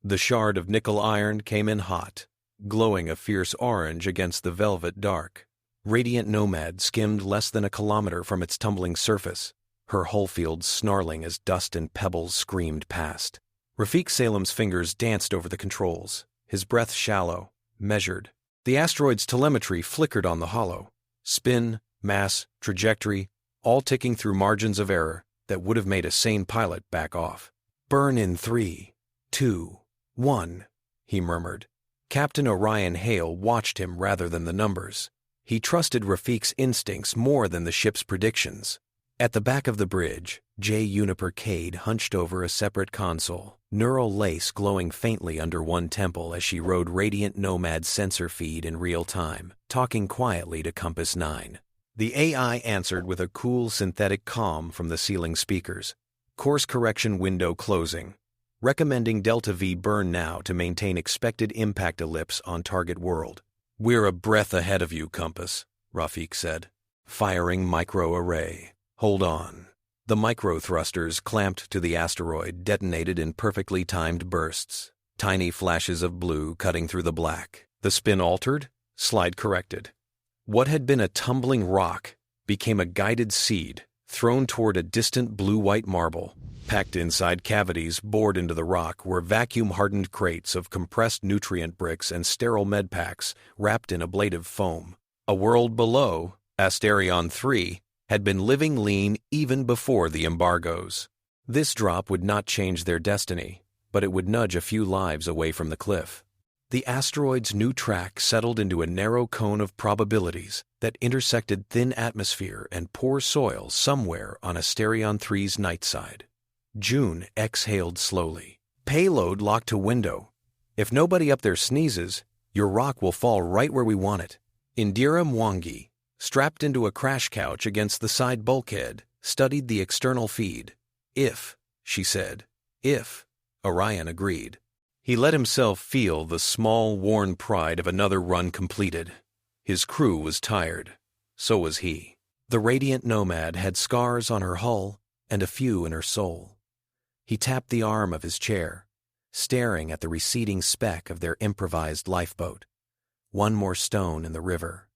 The shard of nickel iron came in hot, glowing a fierce orange against the velvet dark. Radiant Nomad skimmed less than a kilometer from its tumbling surface, her hull fields snarling as dust and pebbles screamed past. Rafik Salem's fingers danced over the controls, his breath shallow, measured. The asteroid's telemetry flickered on the holo. Spin, mass, trajectory, all ticking through margins of error that would have made a sane pilot back off. "Burn in 3, 2, 1, he murmured. Captain Orion Hale watched him rather than the numbers. He trusted Rafik's instincts more than the ship's predictions. At the back of the bridge, J. Uniper Cade hunched over a separate console, neural lace glowing faintly under one temple as she rode Radiant Nomad's sensor feed in real time, talking quietly to Compass 9. The AI answered with a cool synthetic calm from the ceiling speakers. Course correction window closing. Recommending Delta V burn now to maintain expected impact ellipse on target world. "We're a breath ahead of you, Compass," Rafik said. "Firing micro-array. Hold on." The micro-thrusters clamped to the asteroid detonated in perfectly timed bursts, tiny flashes of blue cutting through the black. The spin altered, slide corrected. What had been a tumbling rock became a guided seed, thrown toward a distant blue-white marble. Packed inside cavities bored into the rock were vacuum-hardened crates of compressed nutrient bricks and sterile medpacks wrapped in ablative foam. A world below, Asterion 3, had been living lean even before the embargoes. This drop would not change their destiny, but it would nudge a few lives away from the cliff. The asteroid's new track settled into a narrow cone of probabilities that intersected thin atmosphere and poor soil somewhere on Asterion 3's night side. June exhaled slowly. "Payload locked to window. If nobody up there sneezes, your rock will fall right where we want it." Indira Mwangi, strapped into a crash couch against the side bulkhead, studied the external feed. "If," she said. "If," Orion agreed. He let himself feel the small, worn pride of another run completed. His crew was tired. So was he. The Radiant Nomad had scars on her hull and a few in her soul. He tapped the arm of his chair, staring at the receding speck of their improvised lifeboat. One more stone in the river.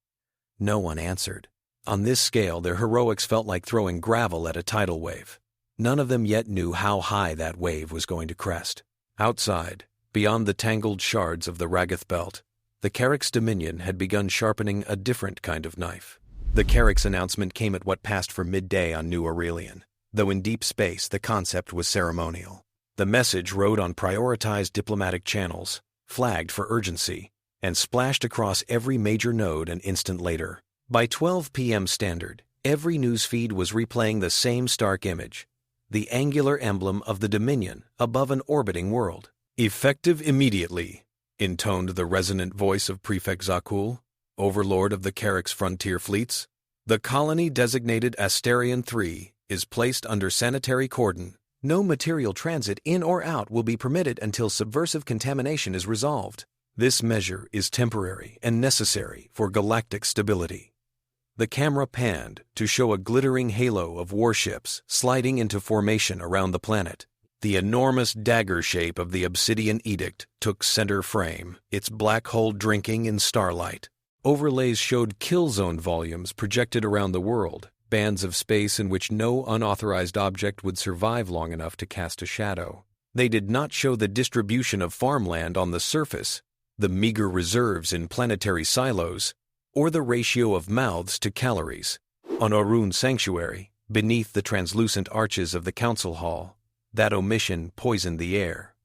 No one answered. On this scale, their heroics felt like throwing gravel at a tidal wave. None of them yet knew how high that wave was going to crest. Outside, beyond the tangled shards of the Ragath belt, the Kharyx Dominion had begun sharpening a different kind of knife. The Kharyx announcement came at what passed for midday on New Aurelian, though in deep space the concept was ceremonial. The message rode on prioritized diplomatic channels, flagged for urgency, and splashed across every major node an instant later. By 12 p.m. Standard, every newsfeed was replaying the same stark image, the angular emblem of the Dominion above an orbiting world. "Effective immediately," intoned the resonant voice of Prefect Zhakul, overlord of the Kharyx frontier fleets. "The colony designated Asterion 3 is placed under sanitary cordon. No material transit in or out will be permitted until subversive contamination is resolved. This measure is temporary and necessary for galactic stability." The camera panned to show a glittering halo of warships sliding into formation around the planet. The enormous dagger shape of the Obsidian Edict took center frame, its black hull drinking in starlight. Overlays showed kill zone volumes projected around the world, bands of space in which no unauthorized object would survive long enough to cast a shadow. They did not show the distribution of farmland on the surface, the meager reserves in planetary silos, or the ratio of mouths to calories. On Orun Sanctuary, beneath the translucent arches of the council hall, that omission poisoned the air.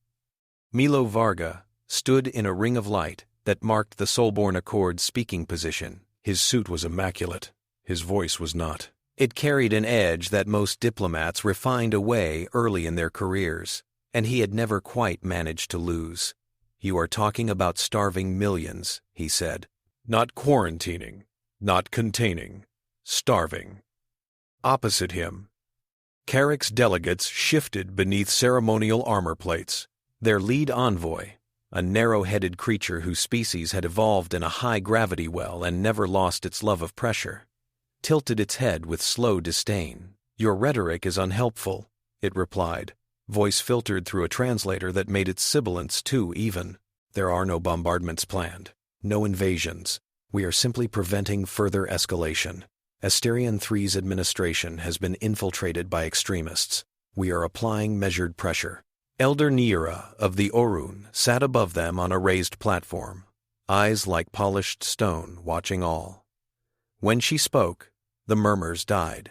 Milo Varga stood in a ring of light that marked the Soulborn Accord's speaking position. His suit was immaculate. His voice was not. It carried an edge that most diplomats refined away early in their careers, and he had never quite managed to lose. "You are talking about starving millions," he said. "Not quarantining, not containing, starving." Opposite him, Kharyx delegates shifted beneath ceremonial armor plates. Their lead envoy, a narrow-headed creature whose species had evolved in a high-gravity well and never lost its love of pressure, tilted its head with slow disdain. "Your rhetoric is unhelpful," it replied. voice filtered through a translator that made its sibilants too even. There are no bombardments planned, no invasions. We are simply preventing further escalation. Asterion III's administration has been infiltrated by extremists. We are applying measured pressure. Elder Niera of the Orun sat above them on a raised platform, eyes like polished stone watching all. When she spoke, the murmurs died.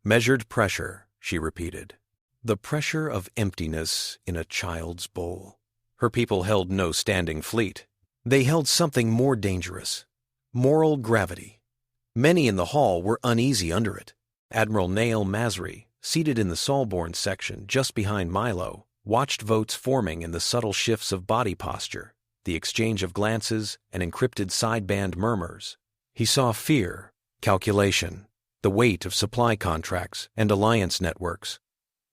Measured pressure, she repeated. The pressure of emptiness in a child's bowl. Her people held no standing fleet. They held something more dangerous. Moral gravity. Many in the hall were uneasy under it. Admiral Nael Masri, seated in the Solborn section just behind Milo, watched votes forming in the subtle shifts of body posture, the exchange of glances and encrypted sideband murmurs. He saw fear, calculation, the weight of supply contracts and alliance networks.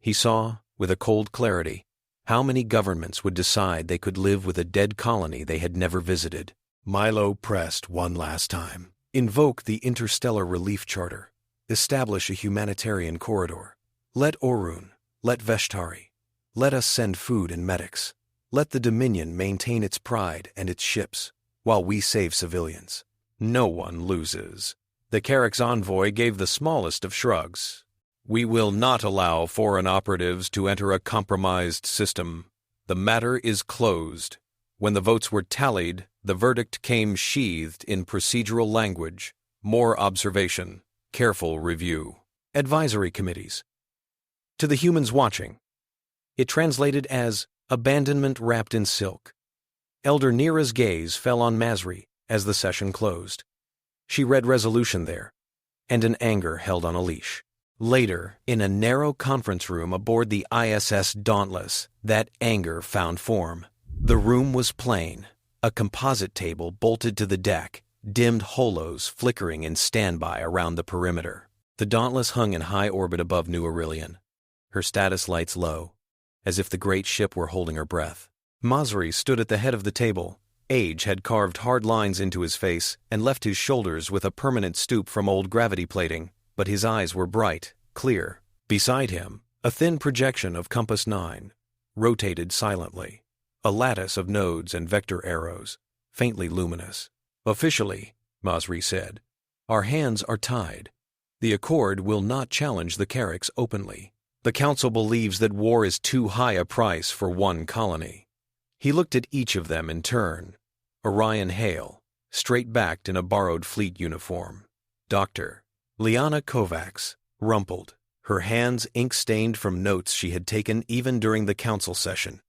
He saw, with a cold clarity, how many governments would decide they could live with a dead colony they had never visited. Milo pressed one last time. Invoke the Interstellar Relief Charter. Establish a humanitarian corridor. Let Orun, let Veshtari. Let us send food and medics. Let the Dominion maintain its pride and its ships, while we save civilians. No one loses. The Kharyx envoy gave the smallest of shrugs. We will not allow foreign operatives to enter a compromised system. The matter is closed. When the votes were tallied, the verdict came sheathed in procedural language, more observation, careful review. Advisory committees. To the humans watching, it translated as abandonment wrapped in silk. Elder Niera's gaze fell on Masri as the session closed. She read resolution there, and an anger held on a leash. Later, in a narrow conference room aboard the ISS Dauntless, that anger found form. The room was plain, a composite table bolted to the deck, dimmed holos flickering in standby around the perimeter. The Dauntless hung in high orbit above New Aurelion, her status lights low, as if the great ship were holding her breath. Masri stood at the head of the table. Age had carved hard lines into his face and left his shoulders with a permanent stoop from old gravity plating, but his eyes were bright, clear. Beside him, a thin projection of Compass 9 rotated silently, a lattice of nodes and vector arrows, faintly luminous. Officially, Masri said, our hands are tied. The Accord will not challenge the Kharyx openly. The Council believes that war is too high a price for one colony. He looked at each of them in turn. Orion Hale, straight-backed in a borrowed fleet uniform. Dr. Liana Kovacs, rumpled, her hands ink-stained from notes she had taken even during the council session.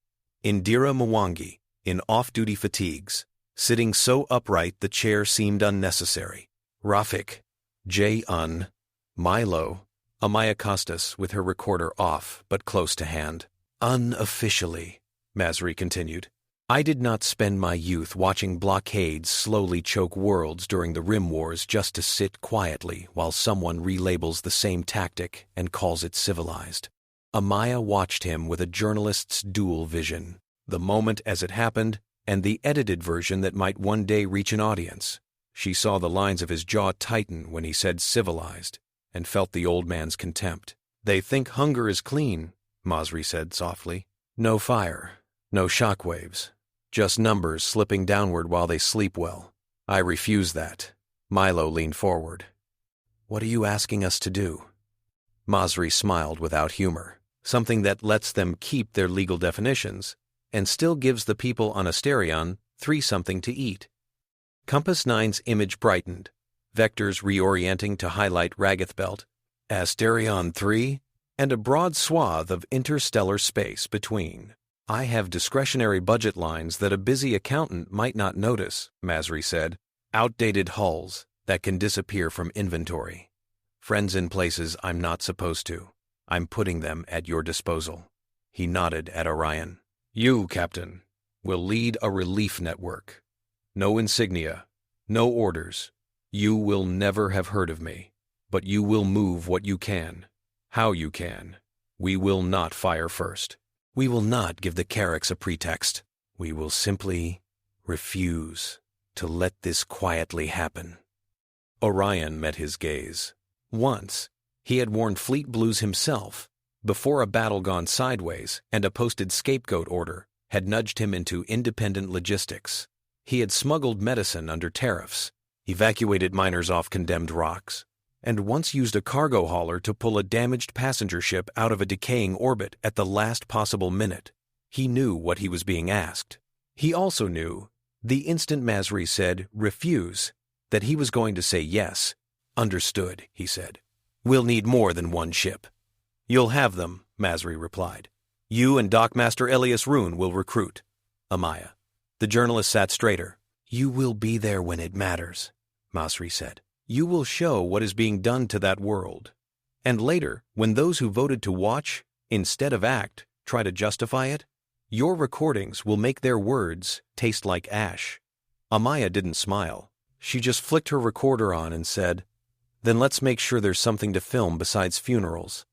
Indira Mwangi, in off-duty fatigues, sitting so upright the chair seemed unnecessary. Rafik, J. Milo, Amaya Costas with her recorder off but close to hand. Unofficially, Masri continued, I did not spend my youth watching blockades slowly choke worlds during the Rim Wars just to sit quietly while someone relabels the same tactic and calls it civilized. Amaya watched him with a journalist's dual vision, the moment as it happened and the edited version that might one day reach an audience. She saw the lines of his jaw tighten when he said civilized, and felt the old man's contempt. They think hunger is clean, Masri said softly. No fire, no shockwaves, just numbers slipping downward while they sleep well. I refuse that. Milo leaned forward. What are you asking us to do? Masri smiled without humor, something that lets them keep their legal definitions and still gives the people on Asterion 3 something to eat. Compass 9's image brightened, vectors reorienting to highlight Ragath Belt, Asterion 3, and a broad swath of interstellar space between. I have discretionary budget lines that a busy accountant might not notice, Masri said. Outdated hulls that can disappear from inventory. Friends in places I'm not supposed to. I'm putting them at your disposal. He nodded at Orion. You, Captain, will lead a relief network. No insignia, no orders. You will never have heard of me, but you will move what you can, how you can. We will not fire first. We will not give the Kharyx a pretext. We will simply refuse to let this quietly happen. Orion met his gaze. Once, he had worn fleet blues himself, before a battle gone sideways and a posted scapegoat order had nudged him into independent logistics. He had smuggled medicine under tariffs, evacuated miners off condemned rocks, and once used a cargo hauler to pull a damaged passenger ship out of a decaying orbit at the last possible minute. He knew what he was being asked. He also knew, the instant Masri said, refuse, that he was going to say yes. Understood, he said. We'll need more than one ship. You'll have them, Masri replied. You and Dockmaster Elias Rune will recruit. Amaya. The journalist sat straighter. You will be there when it matters, Masri said. You will show what is being done to that world. And later, when those who voted to watch, instead of act, try to justify it, your recordings will make their words taste like ash. Amaya didn't smile. She just flicked her recorder on and said, Then let's make sure there's something to film besides funerals.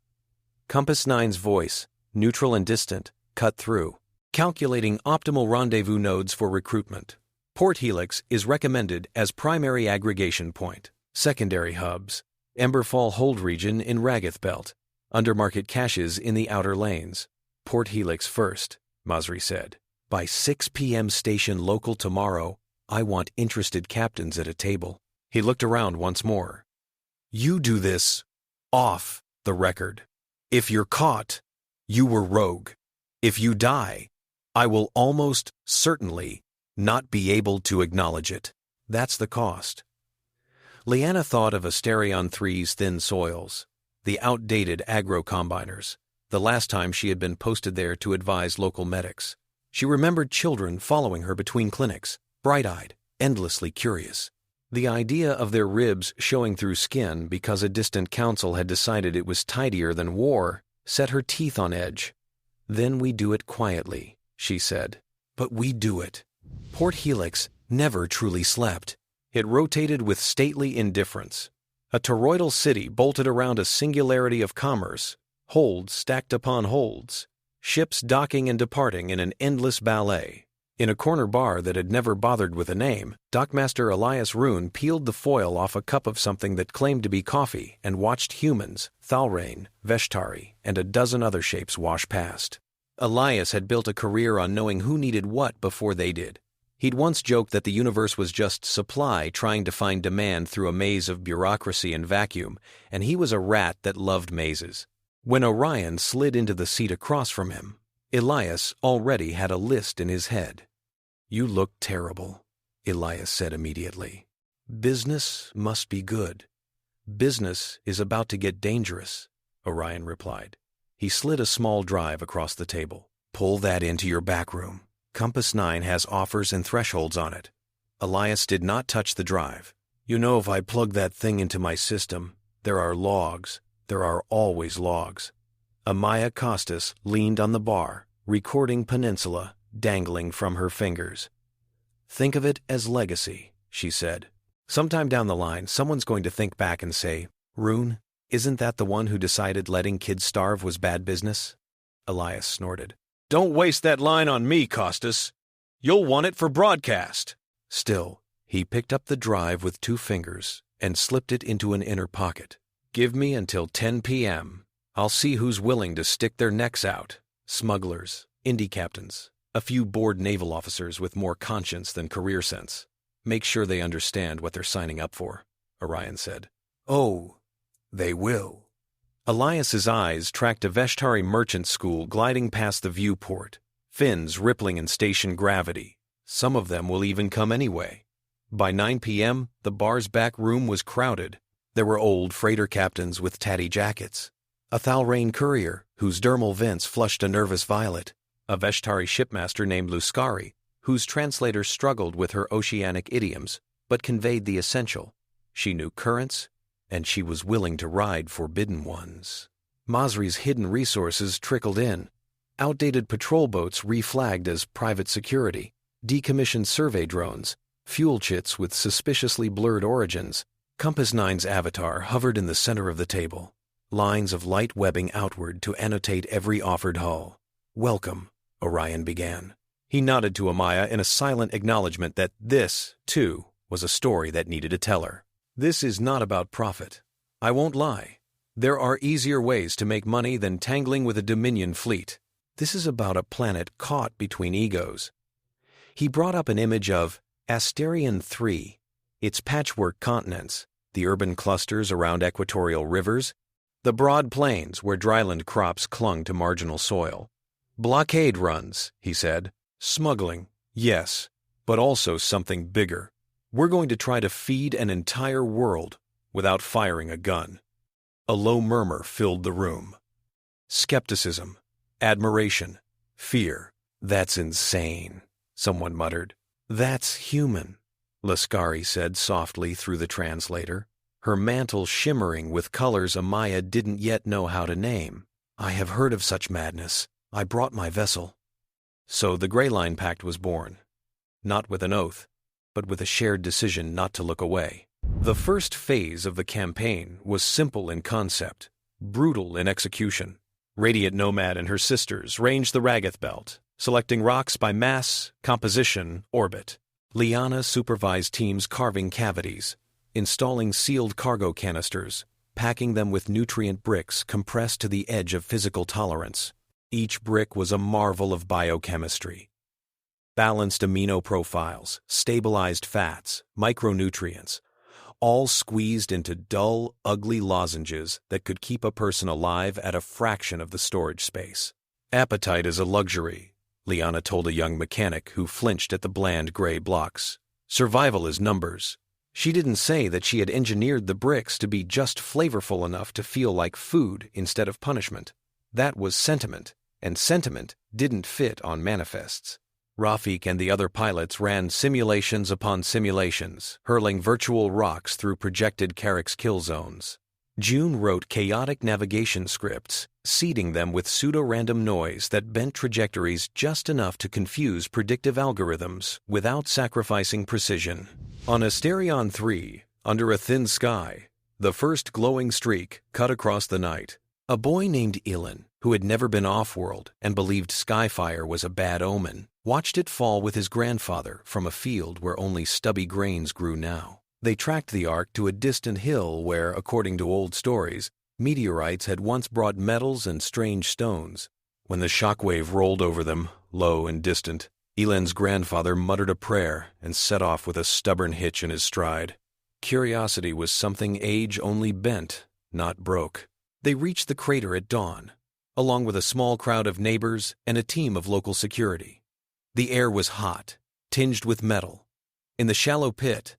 Compass 9's voice, neutral and distant, cut through. Calculating optimal rendezvous nodes for recruitment. Port Helix is recommended as primary aggregation point. Secondary hubs. Emberfall hold region in Ragath Belt. Undermarket caches in the outer lanes. Port Helix first, Masri said. By 6 p.m. station local tomorrow, I want interested captains at a table. He looked around once more. You do this off the record. If you're caught, you were rogue. If you die, I will almost certainly not be able to acknowledge it. That's the cost. Leanna thought of Asterion 3's thin soils, the outdated agro-combiners, the last time she had been posted there to advise local medics. She remembered children following her between clinics, bright-eyed, endlessly curious. The idea of their ribs showing through skin because a distant council had decided it was tidier than war set her teeth on edge. Then we do it quietly, she said. But we do it. Port Helix never truly slept. It rotated with stately indifference. A toroidal city bolted around a singularity of commerce, holds stacked upon holds, ships docking and departing in an endless ballet. In a corner bar that had never bothered with a name, Dockmaster Elias Rune peeled the foil off a cup of something that claimed to be coffee and watched humans, Thalrain, Veshtari, and a dozen other shapes wash past. Elias had built a career on knowing who needed what before they did. He'd once joked that the universe was just supply trying to find demand through a maze of bureaucracy and vacuum, and he was a rat that loved mazes. When Orion slid into the seat across from him, Elias already had a list in his head. You look terrible, Elias said immediately. Business must be good. Business is about to get dangerous, Orion replied. He slid a small drive across the table. Pull that into your back room. Compass 9 has offers and thresholds on it. Elias did not touch the drive. You know, if I plug that thing into my system, there are logs. There are always logs. Amaya Costas leaned on the bar, recording Peninsula dangling from her fingers. Think of it as legacy, she said. Sometime down the line, someone's going to think back and say, Rune, isn't that the one who decided letting kids starve was bad business? Elias snorted. Don't waste that line on me, Costas. You'll want it for broadcast. Still, he picked up the drive with 2 fingers and slipped it into an inner pocket. Give me until 10 p.m. I'll see who's willing to stick their necks out. Smugglers, indie captains, a few bored naval officers with more conscience than career sense. Make sure they understand what they're signing up for, Orion said. Oh, they will. Elias's eyes tracked a Veshtari merchant school gliding past the viewport, fins rippling in station gravity. Some of them will even come anyway. By 9 p.m., the bar's back room was crowded. There were old freighter captains with tatty jackets, a Thalrain courier whose dermal vents flushed a nervous violet, a Veshtari shipmaster named Luskari, whose translator struggled with her oceanic idioms but conveyed the essential. She knew currents, and she was willing to ride forbidden ones. Masri's hidden resources trickled in. Outdated patrol boats reflagged as private security, decommissioned survey drones, fuel chits with suspiciously blurred origins. Compass 9's avatar hovered in the center of the table, lines of light webbing outward to annotate every offered hull. Welcome, Orion began. He nodded to Amaya in a silent acknowledgement that this, too, was a story that needed a teller. This is not about profit. I won't lie. There are easier ways to make money than tangling with a Dominion fleet. This is about a planet caught between egos. He brought up an image of Asterion 3, its patchwork continents, the urban clusters around equatorial rivers, the broad plains where dryland crops clung to marginal soil. Blockade runs, he said. Smuggling, yes, but also something bigger. We're going to try to feed an entire world without firing a gun. A low murmur filled the room. Skepticism, admiration, fear. That's insane, someone muttered. That's human, Lascari said softly through the translator, her mantle shimmering with colors Amaya didn't yet know how to name. I have heard of such madness. I brought my vessel. So the Grey Line Pact was born. Not with an oath, but with a shared decision not to look away. The first phase of the campaign was simple in concept, brutal in execution. Radiant Nomad and her sisters ranged the Ragath Belt, selecting rocks by mass, composition, orbit. Liana supervised teams carving cavities, installing sealed cargo canisters, packing them with nutrient bricks compressed to the edge of physical tolerance. Each brick was a marvel of biochemistry. Balanced amino profiles, stabilized fats, micronutrients, all squeezed into dull, ugly lozenges that could keep a person alive at a fraction of the storage space. Appetite is a luxury, Liana told a young mechanic who flinched at the bland gray blocks. Survival is numbers. She didn't say that she had engineered the bricks to be just flavorful enough to feel like food instead of punishment. That was sentiment, and sentiment didn't fit on manifests. Rafik and the other pilots ran simulations upon simulations, hurling virtual rocks through projected Kharyx kill zones. June wrote chaotic navigation scripts, seeding them with pseudo-random noise that bent trajectories just enough to confuse predictive algorithms without sacrificing precision. On Asterion 3, under a thin sky, the first glowing streak cut across the night. A boy named Ilan, who had never been off-world and believed skyfire was a bad omen, watched it fall with his grandfather from a field where only stubby grains grew now. They tracked the arc to a distant hill where, according to old stories, meteorites had once brought metals and strange stones. When the shockwave rolled over them, low and distant, Elan's grandfather muttered a prayer and set off with a stubborn hitch in his stride. Curiosity was something age only bent, not broke. They reached the crater at dawn, along with a small crowd of neighbors and a team of local security. The air was hot, tinged with metal. In the shallow pit,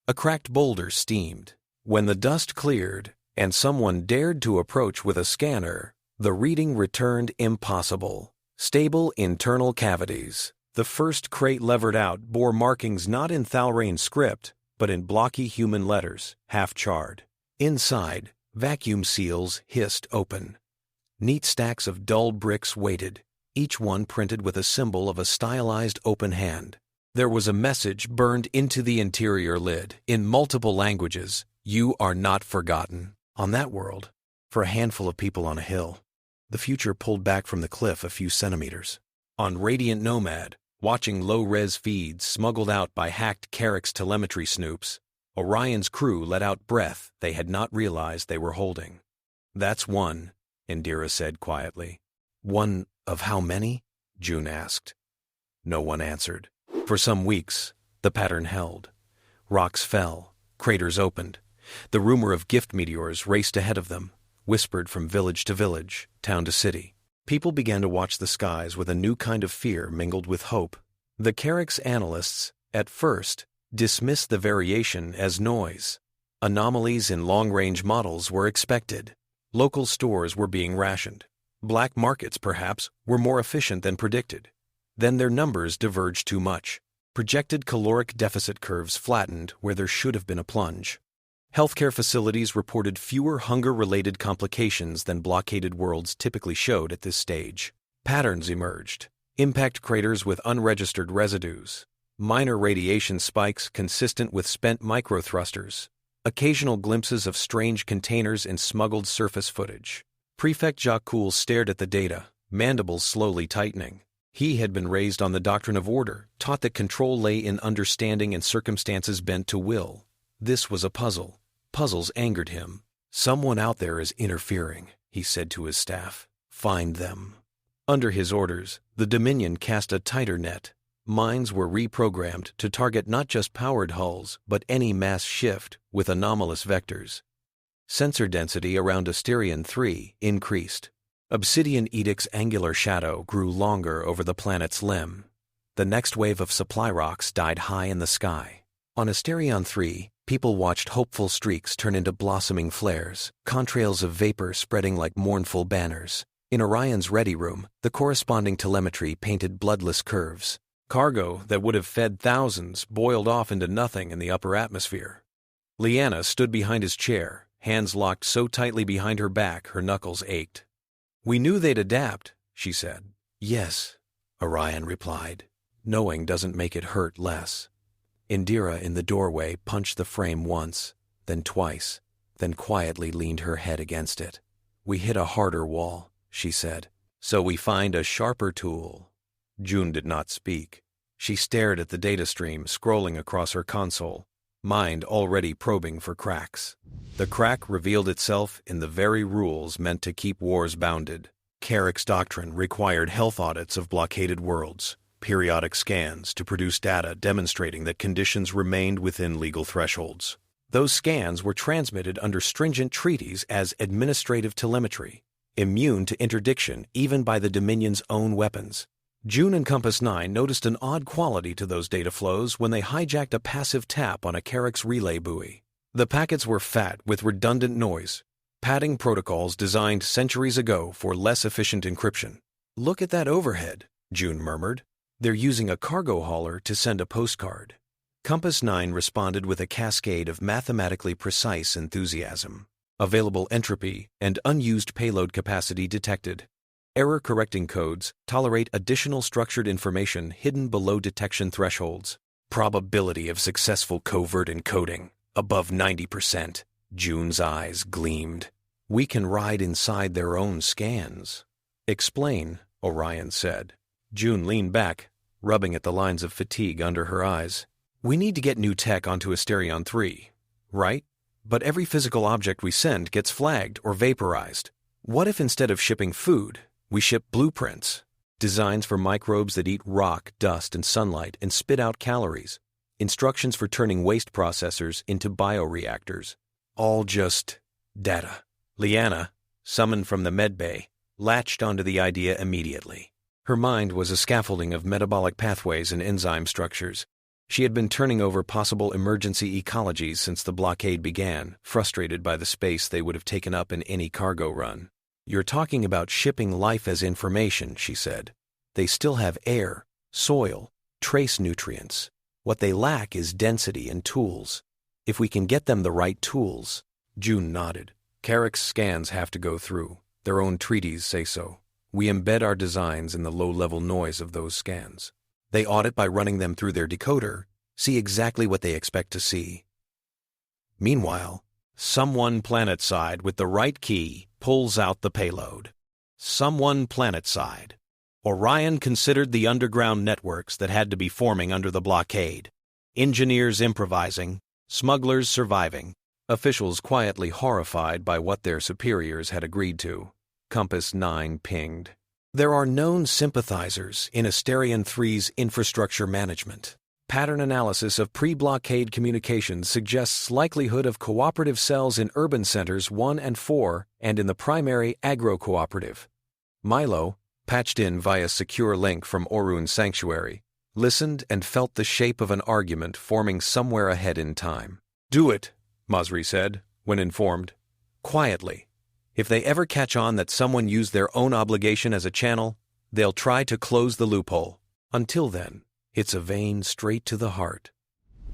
a cracked boulder steamed. When the dust cleared and someone dared to approach with a scanner, the reading returned impossible. Stable internal cavities. The first crate levered out bore markings not in Thalrain script, but in blocky human letters, half-charred. Inside, vacuum seals hissed open. Neat stacks of dull bricks waited, each one printed with a symbol of a stylized open hand. There was a message burned into the interior lid, in multiple languages: "You are not forgotten." On that world, for a handful of people on a hill, the future pulled back from the cliff a few centimeters. On Radiant Nomad, watching low-res feeds smuggled out by hacked Kharyx telemetry snoops, Orion's crew let out breath they had not realized they were holding. "That's one," Indira said quietly. "One of how many?" June asked. No one answered. For some weeks, the pattern held. Rocks fell, craters opened. The rumor of gift meteors raced ahead of them, whispered from village to village, town to city. People began to watch the skies with a new kind of fear mingled with hope. The Kharyx analysts, at first, dismissed the variation as noise. Anomalies in long-range models were expected. Local stores were being rationed. Black markets, perhaps, were more efficient than predicted. Then their numbers diverged too much. Projected caloric deficit curves flattened where there should have been a plunge. Healthcare facilities reported fewer hunger-related complications than blockaded worlds typically showed at this stage. Patterns emerged. Impact craters with unregistered residues. Minor radiation spikes consistent with spent microthrusters. Occasional glimpses of strange containers in smuggled surface footage. Prefect Zhakul stared at the data, mandibles slowly tightening. He had been raised on the doctrine of order, taught that control lay in understanding and circumstances bent to will. This was a puzzle. Puzzles angered him. Someone out there is interfering, he said to his staff. Find them. Under his orders, the Dominion cast a tighter net. Mines were reprogrammed to target not just powered hulls, but any mass shift with anomalous vectors. Sensor density around Asterion 3 increased. Obsidian Edict's angular shadow grew longer over the planet's limb. The next wave of supply rocks died high in the sky. On Asterion 3, people watched hopeful streaks turn into blossoming flares, contrails of vapor spreading like mournful banners. In Orion's ready room, the corresponding telemetry painted bloodless curves. Cargo that would have fed thousands boiled off into nothing in the upper atmosphere. Liana stood behind his chair, hands locked so tightly behind her back her knuckles ached. We knew they'd adapt, she said. Yes, Orion replied. Knowing doesn't make it hurt less. Indira in the doorway punched the frame once, then twice, then quietly leaned her head against it. We hit a harder wall, she said. So we find a sharper tool. June did not speak. She stared at the data stream scrolling across her console, mind already probing for cracks. The crack revealed itself in the very rules meant to keep wars bounded. Kharyx doctrine required health audits of blockaded worlds, periodic scans to produce data demonstrating that conditions remained within legal thresholds. Those scans were transmitted under stringent treaties as administrative telemetry, immune to interdiction even by the Dominion's own weapons. June and Compass 9 noticed an odd quality to those data flows when they hijacked a passive tap on a Kharyx relay buoy. The packets were fat with redundant noise, padding protocols designed centuries ago for less efficient encryption. Look at that overhead, June murmured. They're using a cargo hauler to send a postcard. Compass 9 responded with a cascade of mathematically precise enthusiasm. Available entropy and unused payload capacity detected. Error-correcting codes tolerate additional structured information hidden below detection thresholds. Probability of successful covert encoding, above 90%. June's eyes gleamed. We can ride inside their own scans. Explain, Orion said. June leaned back, rubbing at the lines of fatigue under her eyes. We need to get new tech onto Asterion 3, right? But every physical object we send gets flagged or vaporized. What if instead of shipping food, we ship blueprints, designs for microbes that eat rock, dust, and sunlight and spit out calories, instructions for turning waste processors into bioreactors, all just data. Liana, summoned from the medbay, latched onto the idea immediately. Her mind was a scaffolding of metabolic pathways and enzyme structures. She had been turning over possible emergency ecologies since the blockade began, frustrated by the space they would have taken up in any cargo run. You're talking about shipping life as information, she said. They still have air, soil, trace nutrients. What they lack is density and tools. If we can get them the right tools. June nodded. Kharyx scans have to go through. Their own treaties say so. We embed our designs in the low-level noise of those scans. They audit by running them through their decoder, see exactly what they expect to see. Meanwhile, someone planet-side with the right key pulls out the payload. Someone planet-side. Orion considered the underground networks that had to be forming under the blockade. Engineers improvising, smugglers surviving, officials quietly horrified by what their superiors had agreed to. Compass 9 pinged. There are known sympathizers in Asterion 3's infrastructure management. Pattern analysis of pre-blockade communications suggests likelihood of cooperative cells in urban centers 1 and 4 and in the primary agro-cooperative. Milo, patched in via secure link from Orun's sanctuary, listened and felt the shape of an argument forming somewhere ahead in time. Do it, Masri said, when informed. Quietly. If they ever catch on that someone used their own obligation as a channel, they'll try to close the loophole. Until then, it's a vein straight to the heart.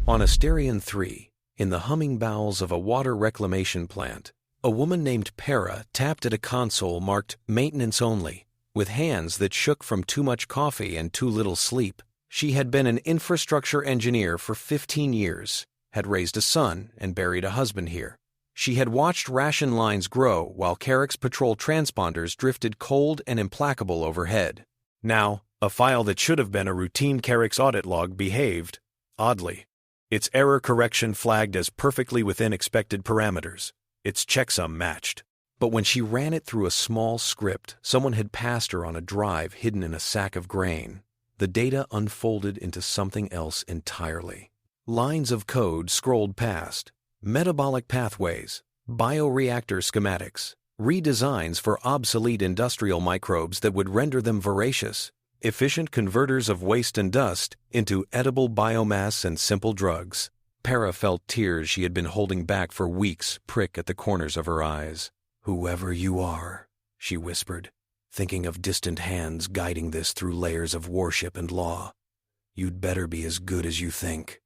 On Asterion 3, in the humming bowels of a water reclamation plant, a woman named Para tapped at a console marked Maintenance Only, with hands that shook from too much coffee and too little sleep. She had been an infrastructure engineer for 15 years, had raised a son and buried a husband here. She had watched ration lines grow while Kharyx patrol transponders drifted cold and implacable overhead. Now, a file that should have been a routine Kharyx audit log behaved oddly. Its error correction flagged as perfectly within expected parameters. Its checksum matched. But when she ran it through a small script someone had passed her on a drive hidden in a sack of grain, the data unfolded into something else entirely. Lines of code scrolled past, metabolic pathways, bioreactor schematics, redesigns for obsolete industrial microbes that would render them voracious, efficient converters of waste and dust into edible biomass and simple drugs. Para felt tears she had been holding back for weeks prick at the corners of her eyes. "Whoever you are," she whispered, thinking of distant hands guiding this through layers of warship and law. "You'd better be as good as you think."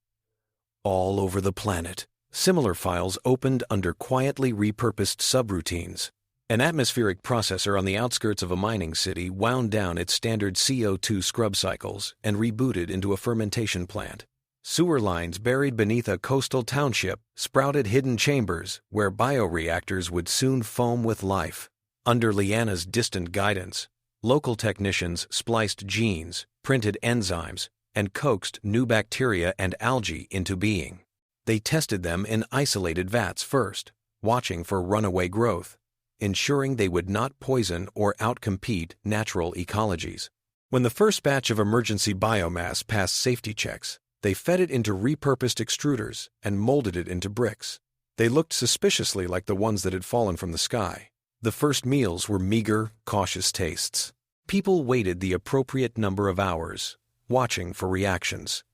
All over the planet, similar files opened under quietly repurposed subroutines. An atmospheric processor on the outskirts of a mining city wound down its standard CO2 scrub cycles and rebooted into a fermentation plant. Sewer lines buried beneath a coastal township sprouted hidden chambers where bioreactors would soon foam with life. Under Liana's distant guidance, local technicians spliced genes, printed enzymes, and coaxed new bacteria and algae into being. They tested them in isolated vats first, watching for runaway growth, ensuring they would not poison or outcompete natural ecologies. When the first batch of emergency biomass passed safety checks, they fed it into repurposed extruders and molded it into bricks. They looked suspiciously like the ones that had fallen from the sky. The first meals were meager, cautious tastes. People waited the appropriate number of hours, watching for reactions.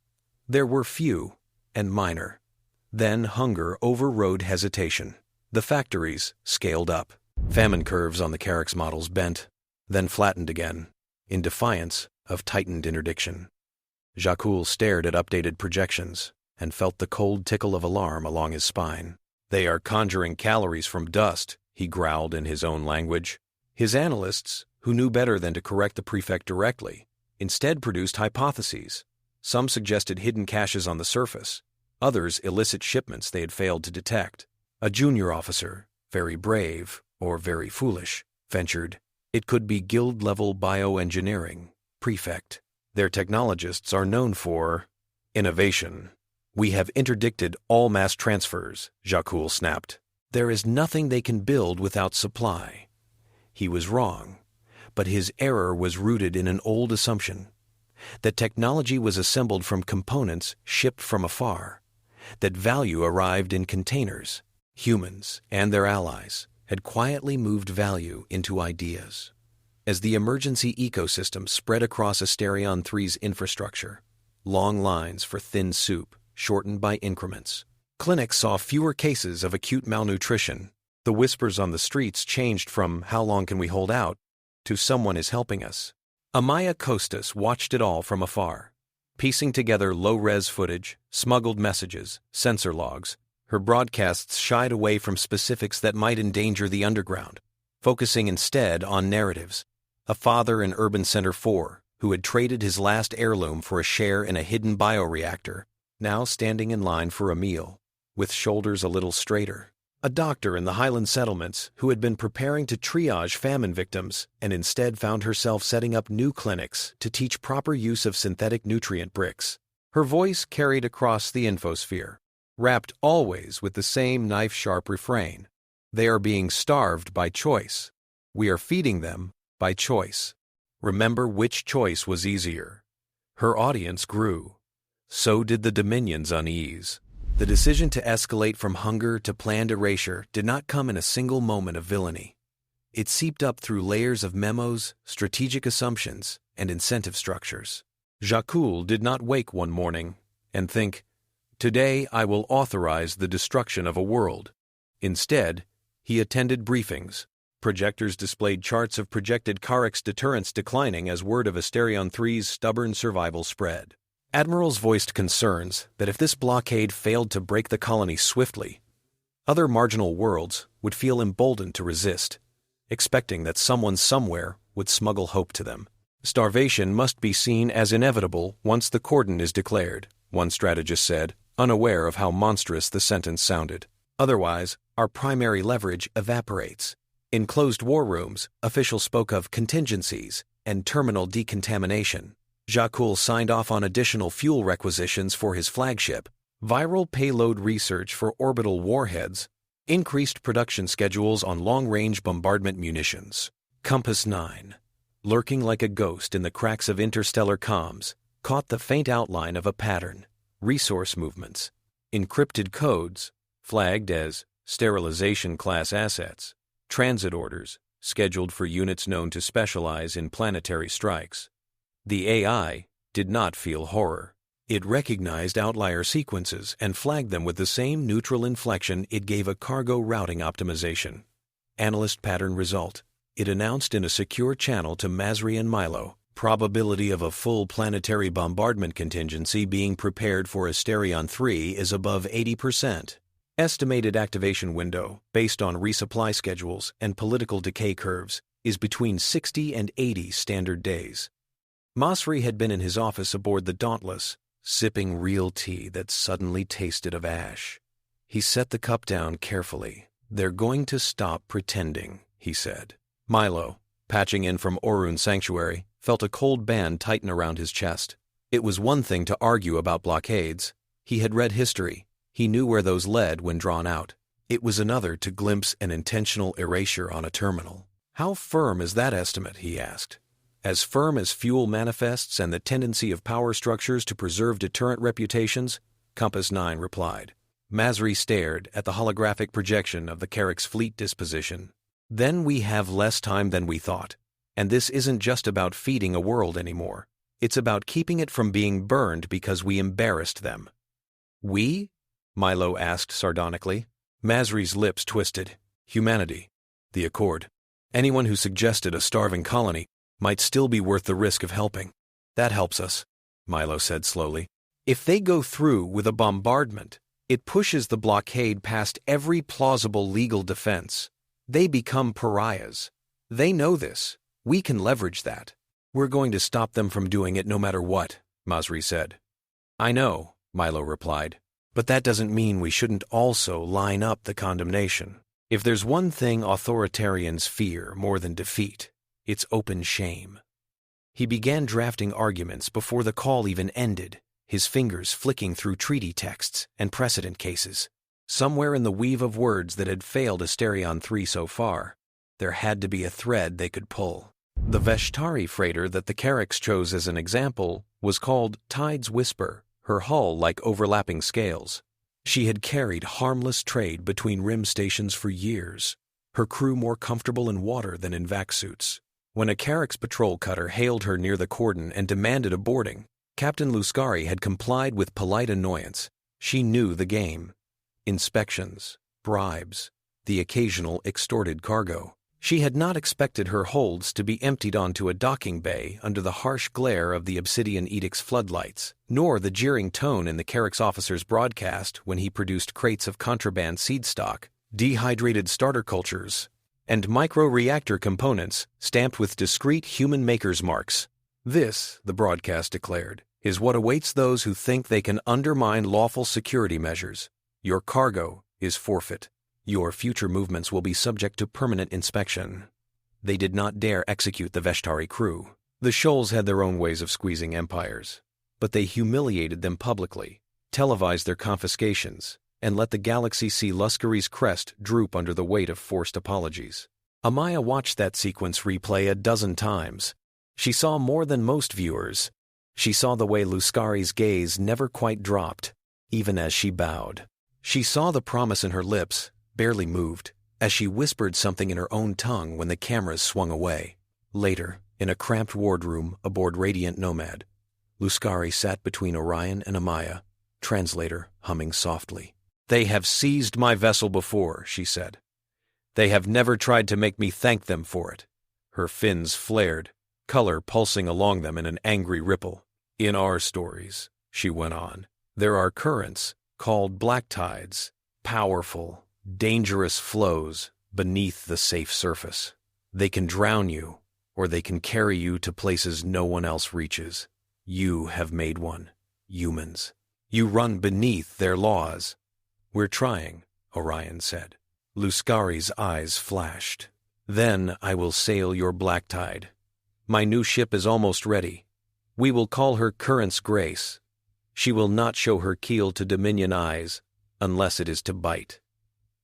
There were few and minor. Then hunger overrode hesitation. The factories scaled up. Famine curves on the Kharyx models bent, then flattened again, in defiance of tightened interdiction. Zhakul stared at updated projections and felt the cold tickle of alarm along his spine. "They are conjuring calories from dust," he growled in his own language. His analysts, who knew better than to correct the prefect directly, instead produced hypotheses. Some suggested hidden caches on the surface, others illicit shipments they had failed to detect. A junior officer, very brave or very foolish, ventured, "It could be guild-level bioengineering, prefect. Their technologists are known for innovation." "We have interdicted all mass transfers," Zhakul snapped. "There is nothing they can build without supply." He was wrong, but his error was rooted in an old assumption, that technology was assembled from components shipped from afar, that value arrived in containers. Humans and their allies had quietly moved value into ideas. As the emergency ecosystem spread across Asterion 3's infrastructure, long lines for thin soup shortened by increments. Clinics saw fewer cases of acute malnutrition. The whispers on the streets changed from "how long can we hold out" to "someone is helping us." Amaya Costas watched it all from afar, piecing together low-res footage, smuggled messages, sensor logs. Her broadcasts shied away from specifics that might endanger the underground, focusing instead on narratives. A father in Urban Center 4, who had traded his last heirloom for a share in a hidden bioreactor, now standing in line for a meal, with shoulders a little straighter. A doctor in the Highland settlements who had been preparing to triage famine victims and instead found herself setting up new clinics to teach proper use of synthetic nutrient bricks. Her voice carried across the infosphere, wrapped always with the same knife-sharp refrain. "They are being starved by choice. We are feeding them by choice. Remember which choice was easier." Her audience grew. So did the Dominion's unease. The decision to escalate from hunger to planned erasure did not come in a single moment of villainy. It seeped up through layers of memos, strategic assumptions, and incentive structures. Zhakul did not wake one morning and think, "Today I will authorize the destruction of a world." Instead, he attended briefings. Projectors displayed charts of projected Kharyx deterrence declining as word of Asterion 3's stubborn survival spread. Admirals voiced concerns that if this blockade failed to break the colony swiftly, other marginal worlds would feel emboldened to resist, expecting that someone somewhere would smuggle hope to them. "Starvation must be seen as inevitable once the cordon is declared," one strategist said, unaware of how monstrous the sentence sounded. "Otherwise, our primary leverage evaporates." In closed war rooms, officials spoke of contingencies and terminal decontamination. Zhakul signed off on additional fuel requisitions for his flagship, viral payload research for orbital warheads, Increased production schedules on long-range bombardment munitions. Compass 9, lurking like a ghost in the cracks of interstellar comms, caught the faint outline of a pattern. Resource movements. Encrypted codes, flagged as sterilization-class assets. Transit orders, scheduled for units known to specialize in planetary strikes. The AI did not feel horror. It recognized outlier sequences and flagged them with the same neutral inflection it gave a cargo routing optimization. Analyst pattern result. It announced in a secure channel to Masri and Milo, probability of a full planetary bombardment contingency being prepared for Asterion 3 is above 80%. Estimated activation window, based on resupply schedules and political decay curves, is between 60 and 80 standard days. Masri had been in his office aboard the Dauntless, sipping real tea that suddenly tasted of ash. He set the cup down carefully. "They're going to stop pretending," he said. Milo, patching in from Orun Sanctuary, felt a cold band tighten around his chest. It was one thing to argue about blockades. He had read history. He knew where those led when drawn out. It was another to glimpse an intentional erasure on a terminal. "How firm is that estimate?" he asked. "As firm as fuel manifests and the tendency of power structures to preserve deterrent reputations?" Compass 9 replied. Masri stared at the holographic projection of the Kharyx fleet disposition. "Then we have less time than we thought. And this isn't just about feeding a world anymore. It's about keeping it from being burned because we embarrassed them." "We?" Milo asked sardonically. Masri's lips twisted. "Humanity. The Accord. Anyone who suggested a starving colony might still be worth the risk of helping. That helps us," Milo said slowly. "If they go through with a bombardment, it pushes the blockade past every plausible legal defense. They become pariahs. They know this. We can leverage that." "We're going to stop them from doing it no matter what," Masri said. "I know," Milo replied. "But that doesn't mean we shouldn't also line up the condemnation. If there's one thing authoritarians fear more than defeat, it's open shame." He began drafting arguments before the call even ended, his fingers flicking through treaty texts and precedent cases. Somewhere in the weave of words that had failed Asterion 3 so far, there had to be a thread they could pull. The Veshtari freighter that the Kharyx chose as an example was called Tide's Whisper, her hull like overlapping scales. She had carried harmless trade between rim stations for years, her crew more comfortable in water than in vac suits. When a Kharyx patrol cutter hailed her near the cordon and demanded a boarding, Captain Luscari had complied with polite annoyance. She knew the game. Inspections, bribes, the occasional extorted cargo. She had not expected her holds to be emptied onto a docking bay under the harsh glare of the Obsidian Edict's floodlights, nor the jeering tone in the Kharyx officer's broadcast when he produced crates of contraband seed stock, dehydrated starter cultures, and micro-reactor components stamped with discreet human maker's marks. "This," the broadcast declared, "is what awaits those who think they can undermine lawful security measures. Your cargo is forfeit. Your future movements will be subject to permanent inspection." They did not dare execute the Veshtari crew. The Shoals had their own ways of squeezing empires, but they humiliated them publicly, televised their confiscations, and let the galaxy see Luscari's crest droop under the weight of forced apologies. Amaya watched that sequence replay a dozen times. She saw more than most viewers. She saw the way Luscari's gaze never quite dropped, even as she bowed. She saw the promise in her lips, barely moved, as she whispered something in her own tongue when the cameras swung away. Later, in a cramped wardroom aboard Radiant Nomad, Luscari sat between Orion and Amaya, translator humming softly. "They have seized my vessel before," she said. "They have never tried to make me thank them for it." Her fins flared, color pulsing along them in an angry ripple. "In our stories," she went on, "there are currents called black tides, powerful, dangerous flows beneath the safe surface. They can drown you, or they can carry you to places no one else reaches. You have made one, humans. You run beneath their laws." "We're trying," Orion said. Luscari's eyes flashed. "Then I will sail your black tide. My new ship is almost ready. We will call her Current's Grace. She will not show her keel to Dominion eyes, unless it is to bite."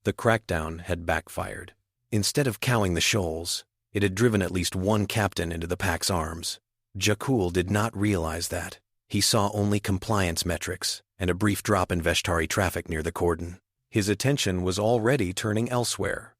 The crackdown had backfired. Instead of cowing the shoals, it had driven at least one captain into the Pact's arms. Zhakul did not realize that. He saw only compliance metrics and a brief drop in Veshtari traffic near the cordon. His attention was already turning elsewhere.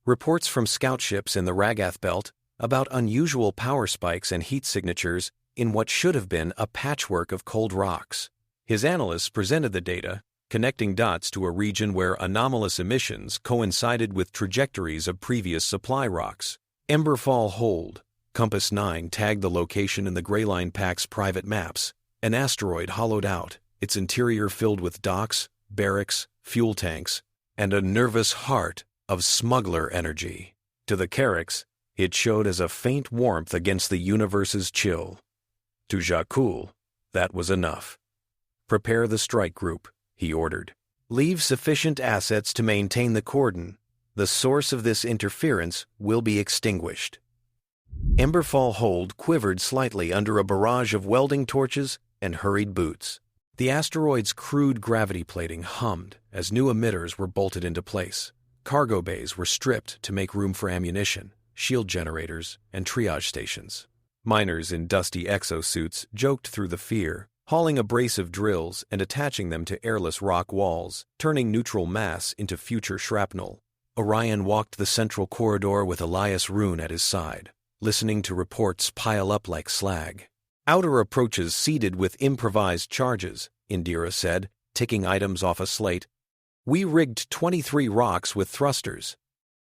Reports from scout ships in the Ragath belt about unusual power spikes and heat signatures in what should have been a patchwork of cold rocks. His analysts presented the data, connecting dots to a region where anomalous emissions coincided with trajectories of previous supply rocks. Emberfall hold. Compass 9 tagged the location in the Greyline Pact's private maps. An asteroid hollowed out, its interior filled with docks, barracks, fuel tanks, and a nervous heart of smuggler energy. To the Kharyx, it showed as a faint warmth against the universe's chill. To Zhakul, that was enough. Prepare the strike group, he ordered. Leave sufficient assets to maintain the cordon. The source of this interference will be extinguished. Emberfall hold quivered slightly under a barrage of welding torches and hurried boots. The asteroid's crude gravity plating hummed as new emitters were bolted into place. Cargo bays were stripped to make room for ammunition, shield generators, and triage stations. Miners in dusty exosuits joked through the fear, hauling abrasive drills and attaching them to airless rock walls, turning neutral mass into future shrapnel. Orion walked the central corridor with Elias Rune at his side, listening to reports pile up like slag. Outer approaches seeded with improvised charges, Indira said, ticking items off a slate. We rigged 23 rocks with thrusters.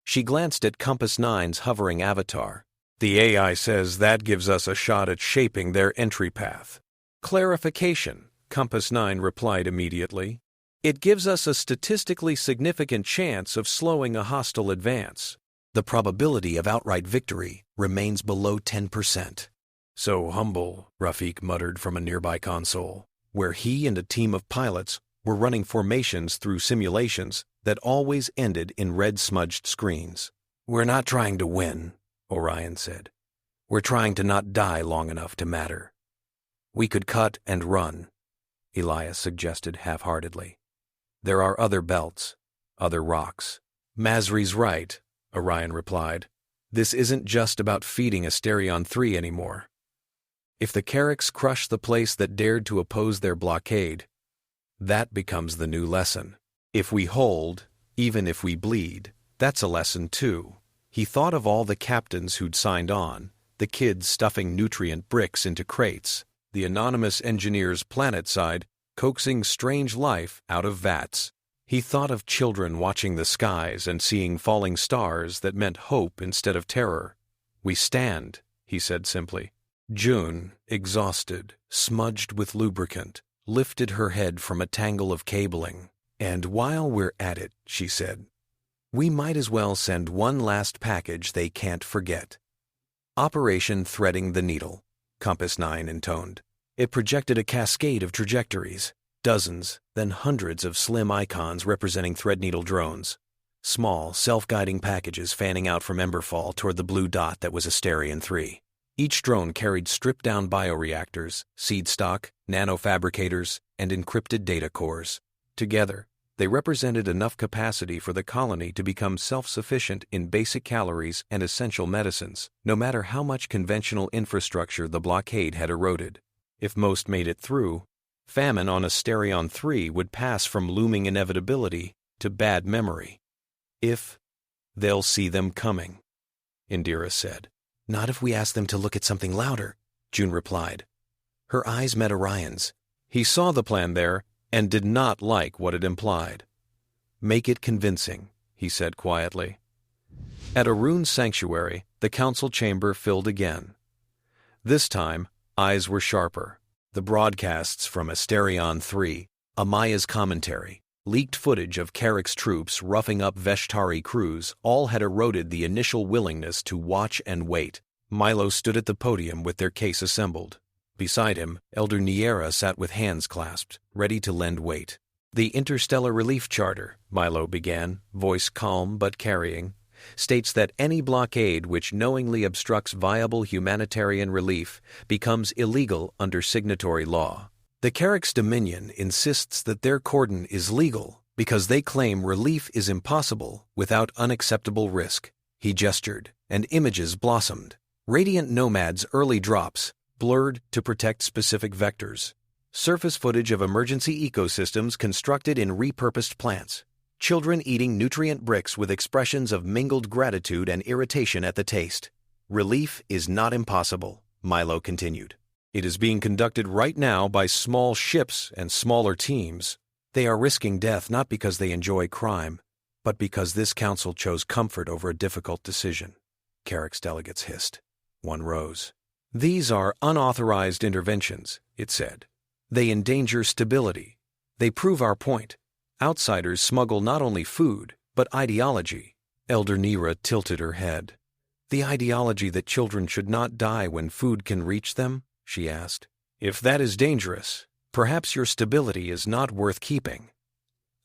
She glanced at Compass 9's hovering avatar. The AI says that gives us a shot at shaping their entry path. Clarification, Compass 9 replied immediately. It gives us a statistically significant chance of slowing a hostile advance. The probability of outright victory remains below 10%. So humble, Rafiq muttered from a nearby console, where he and a team of pilots were running formations through simulations that always ended in red-smudged screens. We're not trying to win, Orion said. We're trying to not die long enough to matter. We could cut and run, Elias suggested half-heartedly. There are other belts, other rocks. Masri's right, Orion replied. This isn't just about feeding Asterion 3 anymore. If the Kharyx crush the place that dared to oppose their blockade, that becomes the new lesson. If we hold, even if we bleed, that's a lesson too. He thought of all the captains who'd signed on, the kids stuffing nutrient bricks into crates, the anonymous engineers planetside coaxing strange life out of vats. He thought of children watching the skies and seeing falling stars that meant hope instead of terror. We stand, he said simply. June, exhausted, smudged with lubricant, lifted her head from a tangle of cabling. And while we're at it, she said, we might as well send one last package they can't forget. Operation Threading the Needle, Compass 9 intoned. It projected a cascade of trajectories, dozens, then hundreds of slim icons representing Threadneedle drones. Small, self-guiding packages fanning out from Emberfall toward the blue dot that was Asterion 3. Each drone carried stripped-down bioreactors, seed stock, nanofabricators, and encrypted data cores. Together, they represented enough capacity for the colony to become self-sufficient in basic calories and essential medicines, no matter how much conventional infrastructure the blockade had eroded. If most made it through, famine on Asterion 3 would pass from looming inevitability to bad memory. If they'll see them coming, Indira said. Not if we ask them to look at something louder, June replied. Her eyes met Orion's. He saw the plan there and did not like what it implied. Make it convincing, he said quietly. At Arun's sanctuary, the council chamber filled again. This time, eyes were sharper. The broadcasts from Asterion 3, Amaya's commentary, leaked footage of Kharyx troops roughing up Veshtari crews all had eroded the initial willingness to watch and wait. Milo stood at the podium with their case assembled. Beside him, Elder Niera sat with hands clasped, ready to lend weight. The Interstellar Relief Charter, Milo began, voice calm but carrying, states that any blockade which knowingly obstructs viable humanitarian relief becomes illegal under signatory law. The Kharyx Dominion insists that their cordon is legal, Because they claim relief is impossible without unacceptable risk. He gestured, and images blossomed. Radiant Nomad's early drops, blurred to protect specific vectors. Surface footage of emergency ecosystems constructed in repurposed plants. Children eating nutrient bricks with expressions of mingled gratitude and irritation at the taste. Relief is not impossible, Milo continued. It is being conducted right now by small ships and smaller teams. They are risking death not because they enjoy crime, but because this council chose comfort over a difficult decision. Kharyx delegates hissed. One rose. These are unauthorized interventions, it said. They endanger stability. They prove our point. Outsiders smuggle not only food, but ideology. Elder Nira tilted her head. The ideology that children should not die when food can reach them? She asked. If that is dangerous, perhaps your stability is not worth keeping.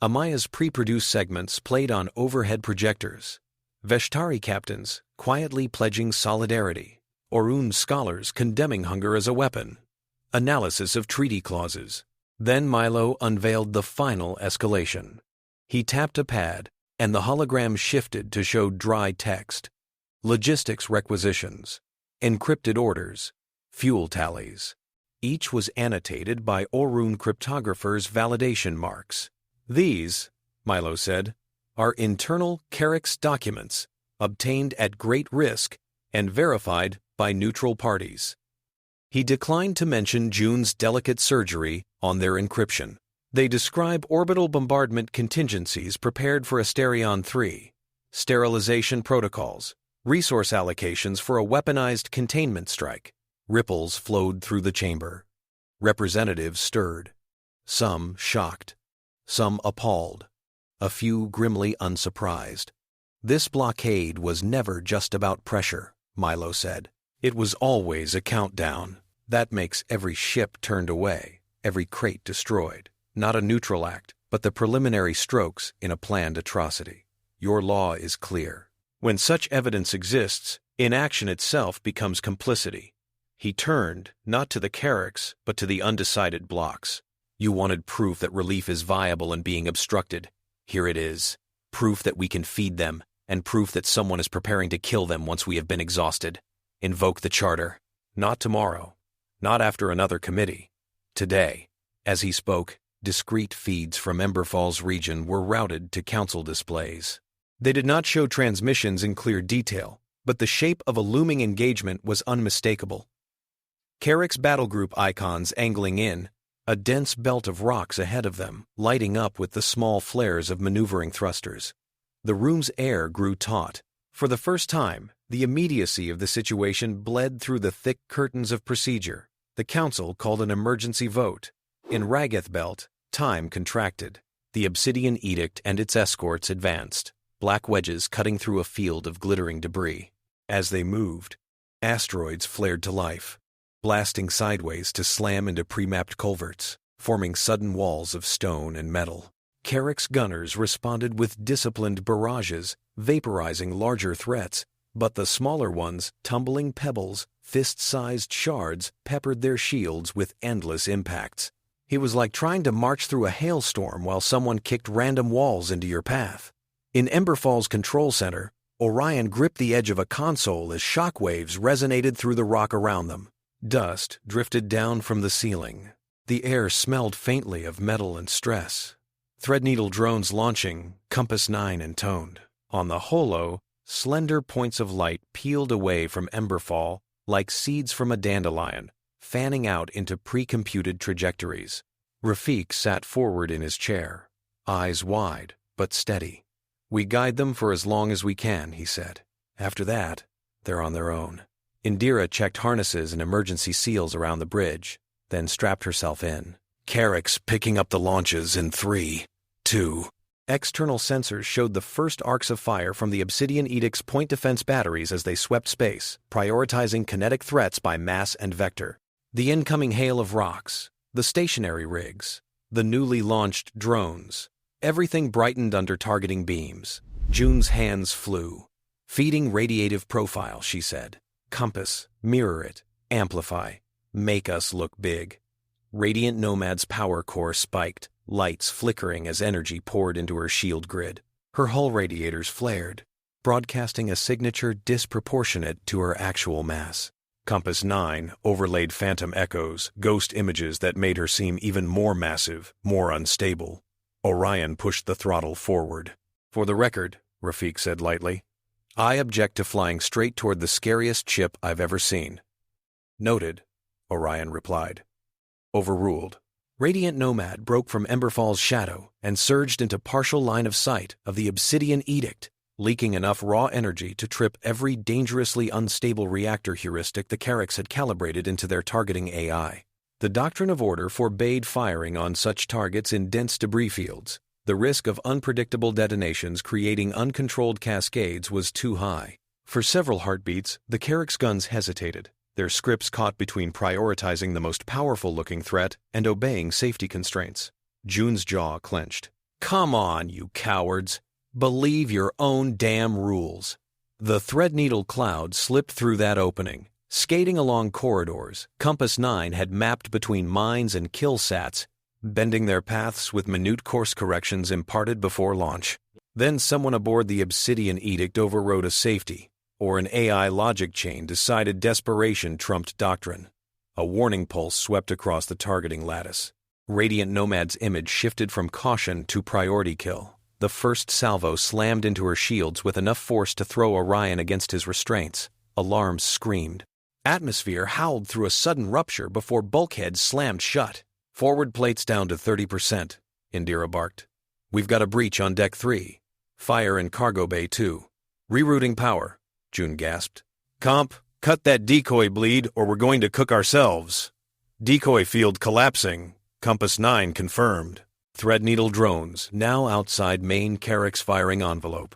Amaya's pre-produced segments played on overhead projectors. Veshtari captains quietly pledging solidarity. Orun scholars condemning hunger as a weapon. Analysis of treaty clauses. Then Milo unveiled the final escalation. He tapped a pad, and the hologram shifted to show dry text. Logistics requisitions. Encrypted orders. Fuel tallies. Each was annotated by Orun cryptographers' validation marks. These, Milo said, are internal Kharyx documents, obtained at great risk and verified by neutral parties. He declined to mention June's delicate surgery on their encryption. They describe orbital bombardment contingencies prepared for Asterion 3, sterilization protocols, resource allocations for a weaponized containment strike. Ripples flowed through the chamber. Representatives stirred. Some shocked. Some appalled. A few grimly unsurprised. This blockade was never just about pressure, Milo said. It was always a countdown. That makes every ship turned away, every crate destroyed. Not a neutral act, but the preliminary strokes in a planned atrocity. Your law is clear. When such evidence exists, inaction itself becomes complicity. He turned, not to the Kharyx, but to the undecided blocks. You wanted proof that relief is viable and being obstructed. Here it is. Proof that we can feed them, and proof that someone is preparing to kill them once we have been exhausted. Invoke the charter. Not tomorrow. Not after another committee. Today. As he spoke, discrete feeds from Emberfall's region were routed to council displays. They did not show transmissions in clear detail, but the shape of a looming engagement was unmistakable. Kharyx battle group icons angling in, a dense belt of rocks ahead of them, lighting up with the small flares of maneuvering thrusters. The room's air grew taut. For the first time, the immediacy of the situation bled through the thick curtains of procedure. The council called an emergency vote. In Ragath Belt, time contracted. The Obsidian Edict and its escorts advanced, black wedges cutting through a field of glittering debris. As they moved, asteroids flared to life, blasting sideways to slam into pre-mapped culverts, forming sudden walls of stone and metal. Kharyx gunners responded with disciplined barrages, vaporizing larger threats, but the smaller ones, tumbling pebbles, fist-sized shards, peppered their shields with endless impacts. It was like trying to march through a hailstorm while someone kicked random walls into your path. In Emberfall's control center, Orion gripped the edge of a console as shockwaves resonated through the rock around them. Dust drifted down from the ceiling. The air smelled faintly of metal and stress. Threadneedle drones launching, Compass 9 intoned. On the holo, slender points of light peeled away from Emberfall like seeds from a dandelion, fanning out into pre-computed trajectories. Rafik sat forward in his chair, eyes wide but steady. We guide them for as long as we can, he said. After that, they're on their own. Indira checked harnesses and emergency seals around the bridge, then strapped herself in. Kharyx picking up the launches in 3, 2. External sensors showed the first arcs of fire from the Obsidian Edict's point defense batteries as they swept space, prioritizing kinetic threats by mass and vector. The incoming hail of rocks, the stationary rigs, the newly launched drones. Everything brightened under targeting beams. June's hands flew. Feeding radiative profile, she said. Compass, mirror it, amplify, make us look big. Radiant Nomad's power core spiked, lights flickering as energy poured into her shield grid. Her hull radiators flared, broadcasting a signature disproportionate to her actual mass. Compass 9 overlaid phantom echoes, ghost images that made her seem even more massive, more unstable. Orion pushed the throttle forward. "For the record," Rafik said lightly, "I object to flying straight toward the scariest ship I've ever seen." "Noted," Orion replied. Overruled. Radiant Nomad broke from Emberfall's shadow and surged into partial line of sight of the Obsidian Edict, leaking enough raw energy to trip every dangerously unstable reactor heuristic the Kharyx had calibrated into their targeting AI. The Doctrine of Order forbade firing on such targets in dense debris fields. The risk of unpredictable detonations creating uncontrolled cascades was too high. For several heartbeats, the Kharyx guns hesitated, their scripts caught between prioritizing the most powerful-looking threat and obeying safety constraints. June's jaw clenched. "Come on, you cowards! Believe your own damn rules." The Threadneedle cloud slipped through that opening. Skating along corridors, Compass 9 had mapped between mines and kill sats, bending their paths with minute course corrections imparted before launch. Then someone aboard the Obsidian Edict overrode a safety, or an AI logic chain decided desperation trumped doctrine. A warning pulse swept across the targeting lattice. Radiant Nomad's image shifted from caution to priority kill. The first salvo slammed into her shields with enough force to throw Orion against his restraints. Alarms screamed. Atmosphere howled through a sudden rupture before bulkheads slammed shut. "Forward plates down to 30%, Indira barked. "We've got a breach on Deck 3. Fire in Cargo Bay 2. Rerouting power," June gasped. "Comp, cut that decoy bleed or we're going to cook ourselves." "Decoy field collapsing. Compass 9 confirmed." Threadneedle drones, now outside main Kharyx firing envelope.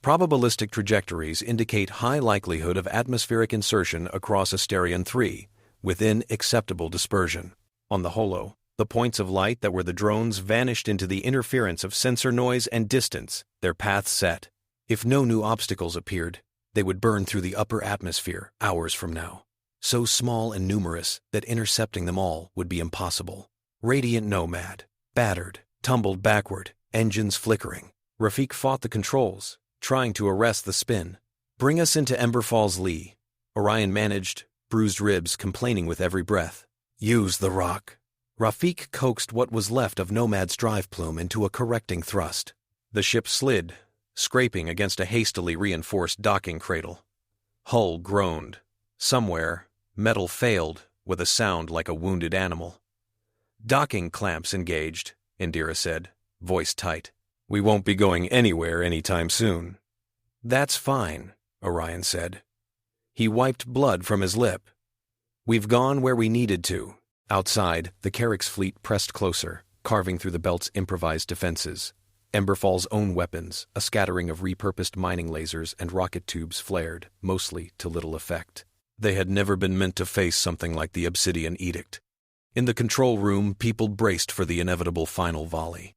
Probabilistic trajectories indicate high likelihood of atmospheric insertion across Asterion 3, within acceptable dispersion. On the holo, the points of light that were the drones vanished into the interference of sensor noise and distance, their paths set. If no new obstacles appeared, they would burn through the upper atmosphere hours from now, so small and numerous that intercepting them all would be impossible. Radiant Nomad, battered, tumbled backward, engines flickering. Rafik fought the controls, trying to arrest the spin. "Bring us into Emberfall's lee," Orion managed, bruised ribs complaining with every breath. "Use the rock." Rafik coaxed what was left of Nomad's drive plume into a correcting thrust. The ship slid, scraping against a hastily reinforced docking cradle. Hull groaned. Somewhere, metal failed with a sound like a wounded animal. "Docking clamps engaged," Indira said, voice tight. "We won't be going anywhere anytime soon." "That's fine," Orion said. He wiped blood from his lip. "We've gone where we needed to." Outside, the Kharyx fleet pressed closer, carving through the belt's improvised defenses. Emberfall's own weapons, a scattering of repurposed mining lasers and rocket tubes flared, mostly to little effect. They had never been meant to face something like the Obsidian Edict. In the control room, people braced for the inevitable final volley.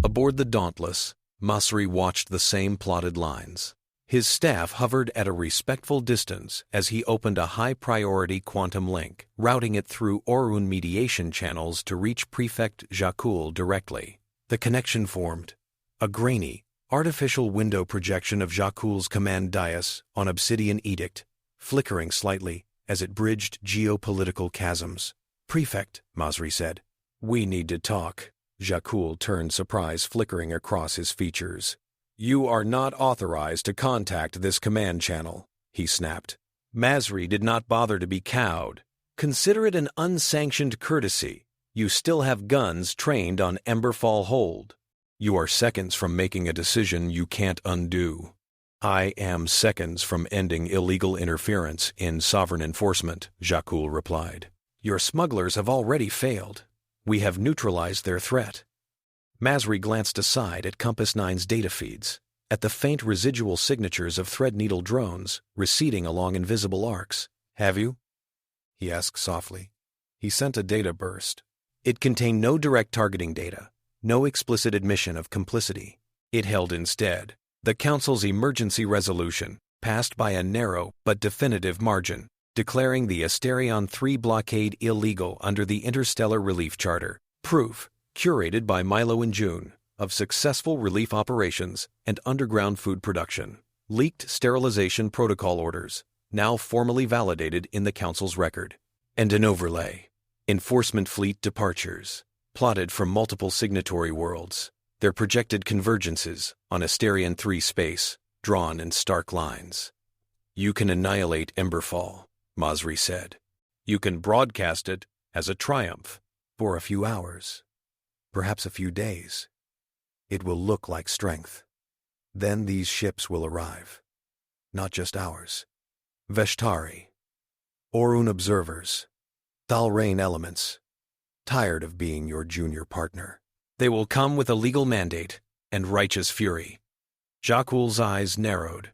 Aboard the Dauntless, Masri watched the same plotted lines. His staff hovered at a respectful distance as he opened a high-priority quantum link, routing it through Orun mediation channels to reach Prefect Zhakul directly. The connection formed a grainy, artificial window projection of Zhakul's command dais on Obsidian Edict, flickering slightly as it bridged geopolitical chasms. "Prefect," Masri said. "We need to talk." Zhakul turned, surprise flickering across his features. "You are not authorized to contact this command channel," he snapped. Masri did not bother to be cowed. "Consider it an unsanctioned courtesy. You still have guns trained on Emberfall hold. You are seconds from making a decision you can't undo." "I am seconds from ending illegal interference in sovereign enforcement," Zhakul replied. "Your smugglers have already failed. We have neutralized their threat." Masri glanced aside at Compass 9's data feeds, at the faint residual signatures of Threadneedle drones receding along invisible arcs. "Have you?" he asked softly. He sent a data burst. It contained no direct targeting data, no explicit admission of complicity. It held instead the Council's emergency resolution, passed by a narrow but definitive margin, declaring the Asterion 3 blockade illegal under the Interstellar Relief Charter. Proof curated by Milo and June, of successful relief operations and underground food production. Leaked sterilization protocol orders, now formally validated in the Council's record. And an overlay. Enforcement fleet departures, plotted from multiple signatory worlds. Their projected convergences on Asterion 3 space, drawn in stark lines. You can annihilate Emberfall, Masri said. You can broadcast it as a triumph for a few hours, perhaps a few days. It will look like strength. Then these ships will arrive. Not just ours. Veshtari, Orun observers, Thalrain elements, tired of being your junior partner. They will come with a legal mandate and righteous fury. Zhakul's eyes narrowed.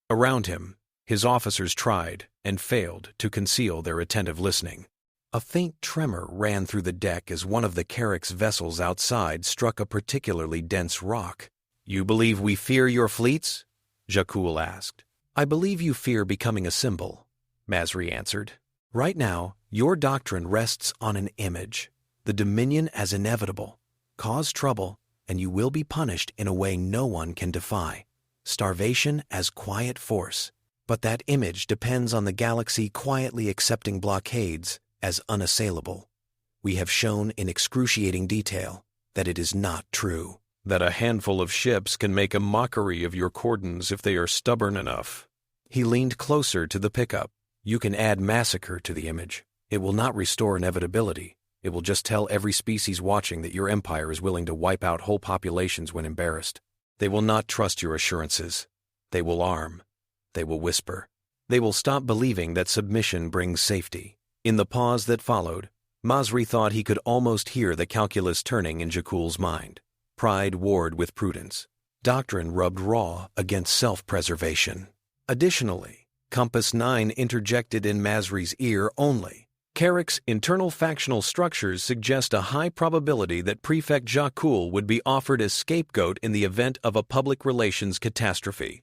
Around him, his officers tried and failed to conceal their attentive listening. A faint tremor ran through the deck as one of the Kharyx vessels outside struck a particularly dense rock. You believe we fear your fleets? Zhakul asked. I believe you fear becoming a symbol, Masri answered. Right now, your doctrine rests on an image, the Dominion as inevitable. Cause trouble, and you will be punished in a way no one can defy. Starvation as quiet force. But that image depends on the galaxy quietly accepting blockades as unassailable. We have shown in excruciating detail that it is not true. That a handful of ships can make a mockery of your cordons if they are stubborn enough. He leaned closer to the pickup. You can add massacre to the image. It will not restore inevitability. It will just tell every species watching that your empire is willing to wipe out whole populations when embarrassed. They will not trust your assurances. They will arm. They will whisper. They will stop believing that submission brings safety. In the pause that followed, Masri thought he could almost hear the calculus turning in Zhakul's mind. Pride warred with prudence. Doctrine rubbed raw against self-preservation. Additionally, Compass 9 interjected in Masri's ear only. Kharyx internal factional structures suggest a high probability that Prefect Zhakul would be offered as scapegoat in the event of a public relations catastrophe.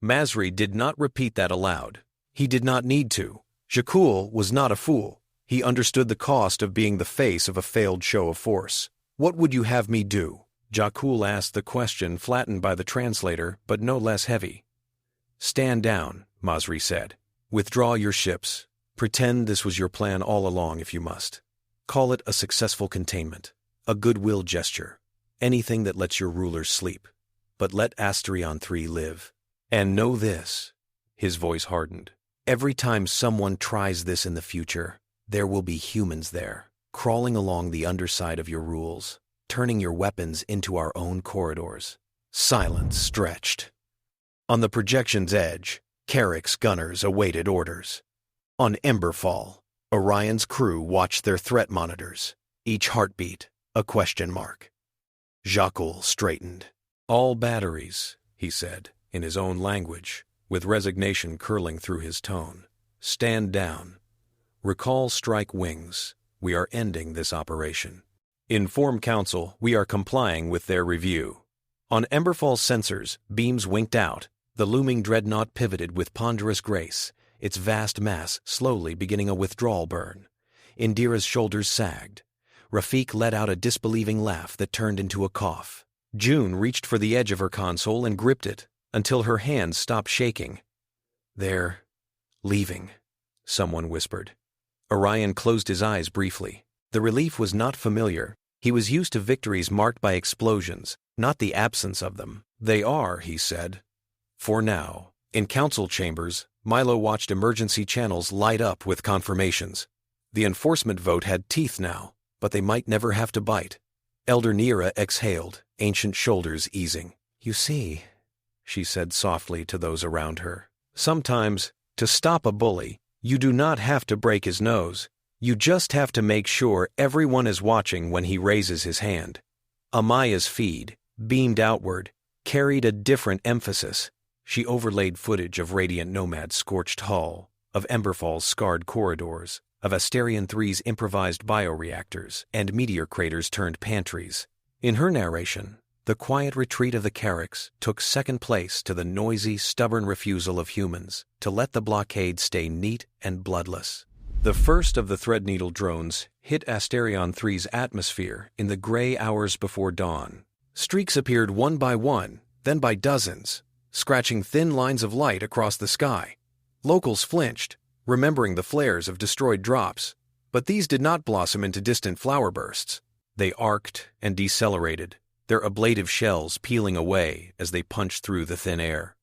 Masri did not repeat that aloud. He did not need to. Zhakul was not a fool. He understood the cost of being the face of a failed show of force. What would you have me do? Zhakul asked the question flattened by the translator, but no less heavy. Stand down, Masri said. Withdraw your ships. Pretend this was your plan all along if you must. Call it a successful containment, a goodwill gesture, anything that lets your rulers sleep. But let Asterion 3 live. And know this, his voice hardened. Every time someone tries this in the future, there will be humans there, crawling along the underside of your rules, turning your weapons into our own corridors. Silence stretched. On the projection's edge, Kharyx gunners awaited orders. On Emberfall, Orion's crew watched their threat monitors, each heartbeat a question mark. Zhakul straightened. All batteries, he said, in his own language, with resignation curling through his tone. Stand down. Recall strike wings. We are ending this operation. Inform Council we are complying with their review. On Emberfall's sensors, beams winked out. The looming dreadnought pivoted with ponderous grace, its vast mass slowly beginning a withdrawal burn. Indira's shoulders sagged. Rafik let out a disbelieving laugh that turned into a cough. June reached for the edge of her console and gripped it until her hands stopped shaking. They're leaving, someone whispered. Orion closed his eyes briefly. The relief was not familiar. He was used to victories marked by explosions, not the absence of them. They are, he said. For now. In council chambers, Milo watched emergency channels light up with confirmations. The enforcement vote had teeth now, but they might never have to bite. Elder Nira exhaled, ancient shoulders easing. You see, she said softly to those around her. Sometimes, to stop a bully, you do not have to break his nose. You just have to make sure everyone is watching when he raises his hand. Amaya's feed, beamed outward, carried a different emphasis. She overlaid footage of Radiant Nomad's scorched hull, of Emberfall's scarred corridors, of Asterion 3's improvised bioreactors and meteor craters turned pantries. In her narration, the quiet retreat of the Kharyx took second place to the noisy, stubborn refusal of humans to let the blockade stay neat and bloodless. The first of the Threadneedle drones hit Asterion 3's atmosphere in the gray hours before dawn. Streaks appeared one by one, then by dozens, scratching thin lines of light across the sky. Locals flinched, remembering the flares of destroyed drops, but these did not blossom into distant flower bursts. They arced and decelerated, their ablative shells peeling away as they punched through the thin air.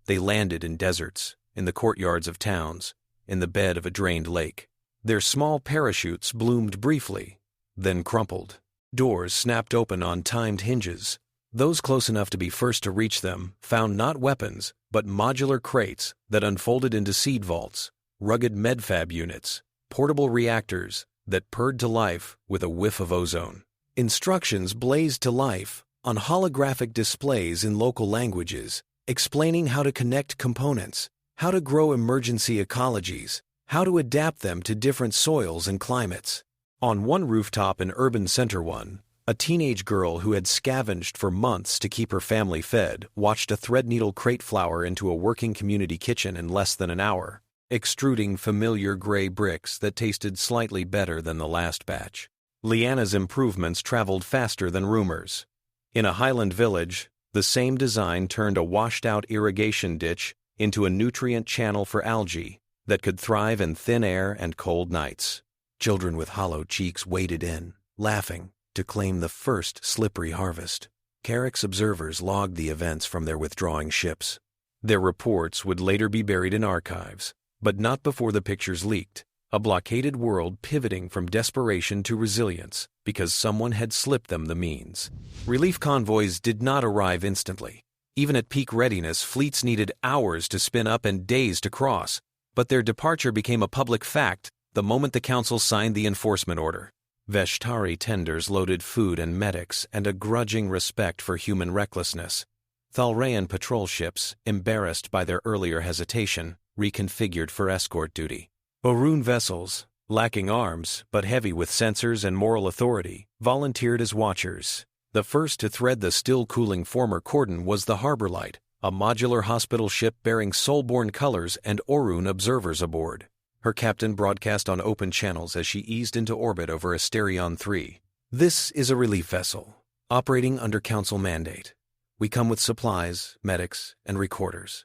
They landed in deserts, in the courtyards of towns, in the bed of a drained lake. Their small parachutes bloomed briefly, then crumpled. Doors snapped open on timed hinges. Those close enough to be first to reach them found not weapons, but modular crates that unfolded into seed vaults, rugged medfab units, portable reactors that purred to life with a whiff of ozone. Instructions blazed to life on holographic displays in local languages, explaining how to connect components, how to grow emergency ecologies, how to adapt them to different soils and climates. On one rooftop in Urban Center 1, a teenage girl who had scavenged for months to keep her family fed watched a Threadneedle crate flower into a working community kitchen in less than an hour, extruding familiar gray bricks that tasted slightly better than the last batch. Liana's improvements traveled faster than rumors. In a highland village, the same design turned a washed-out irrigation ditch into a nutrient channel for algae that could thrive in thin air and cold nights. Children with hollow cheeks waded in, laughing, to claim the first slippery harvest. Kharyx observers logged the events from their withdrawing ships. Their reports would later be buried in archives, but not before the pictures leaked, a blockaded world pivoting from desperation to resilience because someone had slipped them the means. Relief convoys did not arrive instantly. Even at peak readiness, fleets needed hours to spin up and days to cross, but their departure became a public fact the moment the Council signed the enforcement order. Veshtari tenders loaded food and medics and a grudging respect for human recklessness. Thalraean patrol ships, embarrassed by their earlier hesitation, reconfigured for escort duty. Orun vessels, lacking arms but heavy with sensors and moral authority, volunteered as watchers. The first to thread the still-cooling former cordon was the Harbor Light, a modular hospital ship bearing Soulborn colors and Orun observers aboard. Her captain broadcast on open channels as she eased into orbit over Asterion 3. "This is a relief vessel, operating under Council mandate. We come with supplies, medics, and recorders.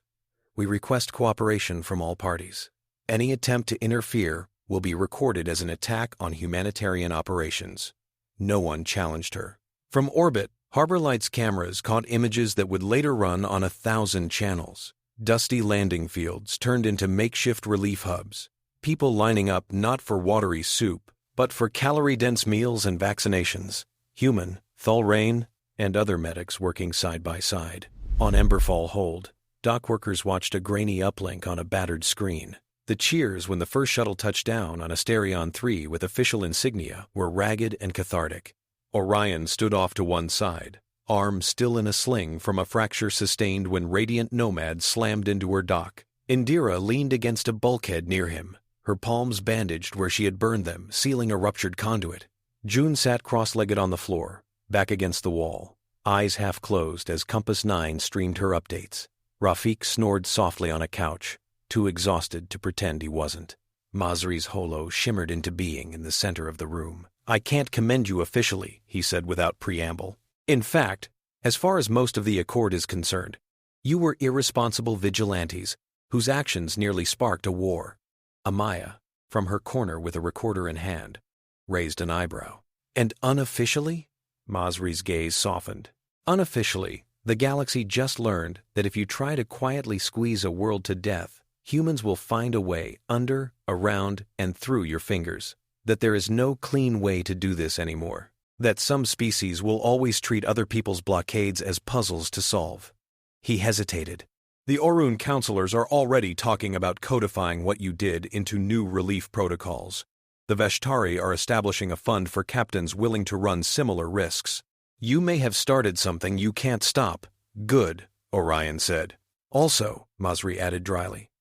We request cooperation from all parties. Any attempt to interfere will be recorded as an attack on humanitarian operations." No one challenged her. From orbit, Harbor Light's cameras caught images that would later run on 1,000 channels. Dusty landing fields turned into makeshift relief hubs. People lining up not for watery soup, but for calorie-dense meals and vaccinations. Human, Thalraean, and other medics working side by side. On Emberfall hold, dockworkers watched a grainy uplink on a battered screen. The cheers when the first shuttle touched down on Asterion 3 with official insignia were ragged and cathartic. Orion stood off to one side, arm still in a sling from a fracture sustained when radiant Nomad slammed into her dock. Indira leaned against a bulkhead near him, her palms bandaged where she had burned them, sealing a ruptured conduit. June sat cross-legged on the floor, back against the wall, eyes half closed as Compass 9 streamed her updates. Rafik snored softly on a couch, too exhausted to pretend he wasn't. Masri's holo shimmered into being in the center of the room. "I can't commend you officially," he said without preamble. "In fact, as far as most of the Accord is concerned, you were irresponsible vigilantes whose actions nearly sparked a war." Amaya, from her corner with a recorder in hand, raised an eyebrow. "And unofficially?" Masri's gaze softened. "Unofficially, the galaxy just learned that if you try to quietly squeeze a world to death, humans will find a way under, around, and through your fingers. That there is no clean way to do this anymore. That some species will always treat other people's blockades as puzzles to solve." He hesitated. "The Orun counselors are already talking about codifying what you did into new relief protocols. The Veshtari are establishing a fund for captains willing to run similar risks. You may have started something you can't stop." "Good," Orion said. "Also," Masri added dryly,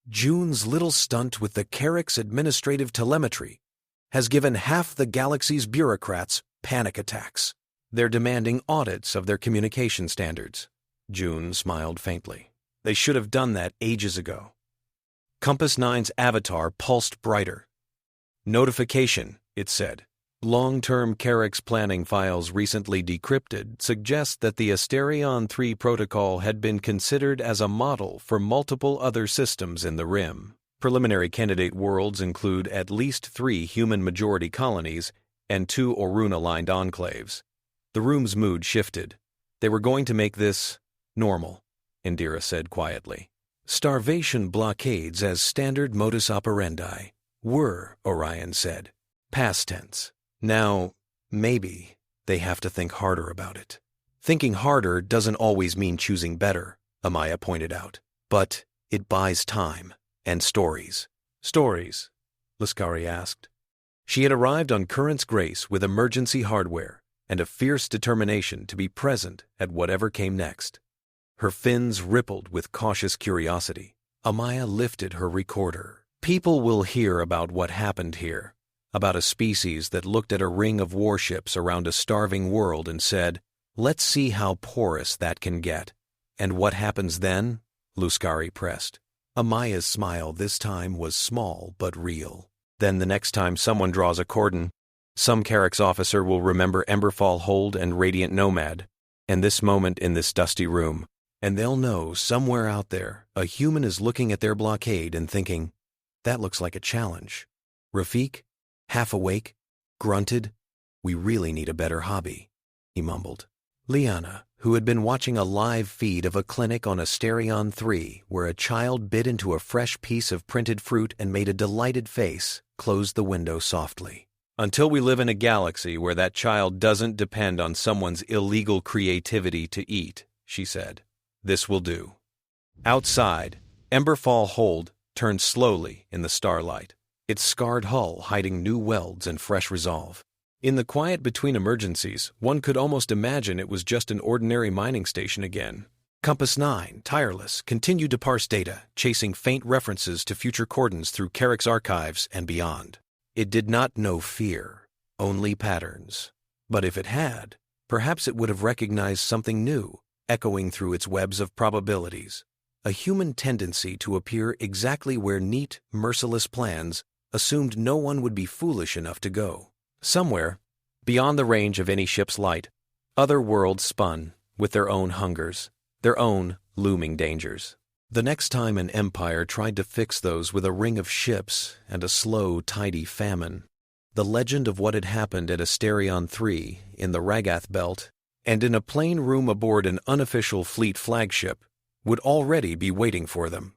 "June's little stunt with the Kharyx administrative telemetry has given half the galaxy's bureaucrats panic attacks. They're demanding audits of their communication standards." June smiled faintly. "They should have done that ages ago." Compass 9's avatar pulsed brighter. Notification, it said. Long-term Kharyx planning files recently decrypted suggest that the Asterion 3 protocol had been considered as a model for multiple other systems in the Rim. Preliminary candidate worlds include at least 3 human-majority colonies and 2 Orun-aligned enclaves. The room's mood shifted. They were going to make this normal, Indira said quietly. Starvation blockades as standard modus operandi were, Orion said. Past tense. Now, maybe they have to think harder about it. Thinking harder doesn't always mean choosing better, Amaya pointed out. But it buys time and stories. Stories? Lascari asked. She had arrived on Current's Grace with emergency hardware and a fierce determination to be present at whatever came next. Her fins rippled with cautious curiosity. Amaya lifted her recorder. People will hear about what happened here, about a species that looked at a ring of warships around a starving world and said, "Let's see how porous that can get." And what happens then? Lascari pressed. Amaya's smile this time was small but real. Then the next time someone draws a cordon, some Kharyx officer will remember Emberfall hold and Radiant Nomad, and this moment in this dusty room, and they'll know somewhere out there a human is looking at their blockade and thinking, "That looks like a challenge." Rafik, half awake, grunted, "We really need a better hobby," he mumbled. Liana, who had been watching a live feed of a clinic on Asterion 3 where a child bit into a fresh piece of printed fruit and made a delighted face, closed the window softly. "Until we live in a galaxy where that child doesn't depend on someone's illegal creativity to eat," she said, "this will do." Outside, Emberfall hold turned slowly in the starlight, its scarred hull hiding new welds and fresh resolve. In the quiet between emergencies, one could almost imagine it was just an ordinary mining station again. Compass 9, tireless, continued to parse data, chasing faint references to future cordons through Kharyx archives and beyond. It did not know fear, only patterns. But if it had, perhaps it would have recognized something new, echoing through its webs of probabilities. A human tendency to appear exactly where neat, merciless plans assumed no one would be foolish enough to go. Somewhere, beyond the range of any ship's light, other worlds spun with their own hungers, their own looming dangers. The next time an empire tried to fix those with a ring of ships and a slow, tidy famine, the legend of what had happened at Asterion 3 in the Ragath Belt and in a plain room aboard an unofficial fleet flagship would already be waiting for them.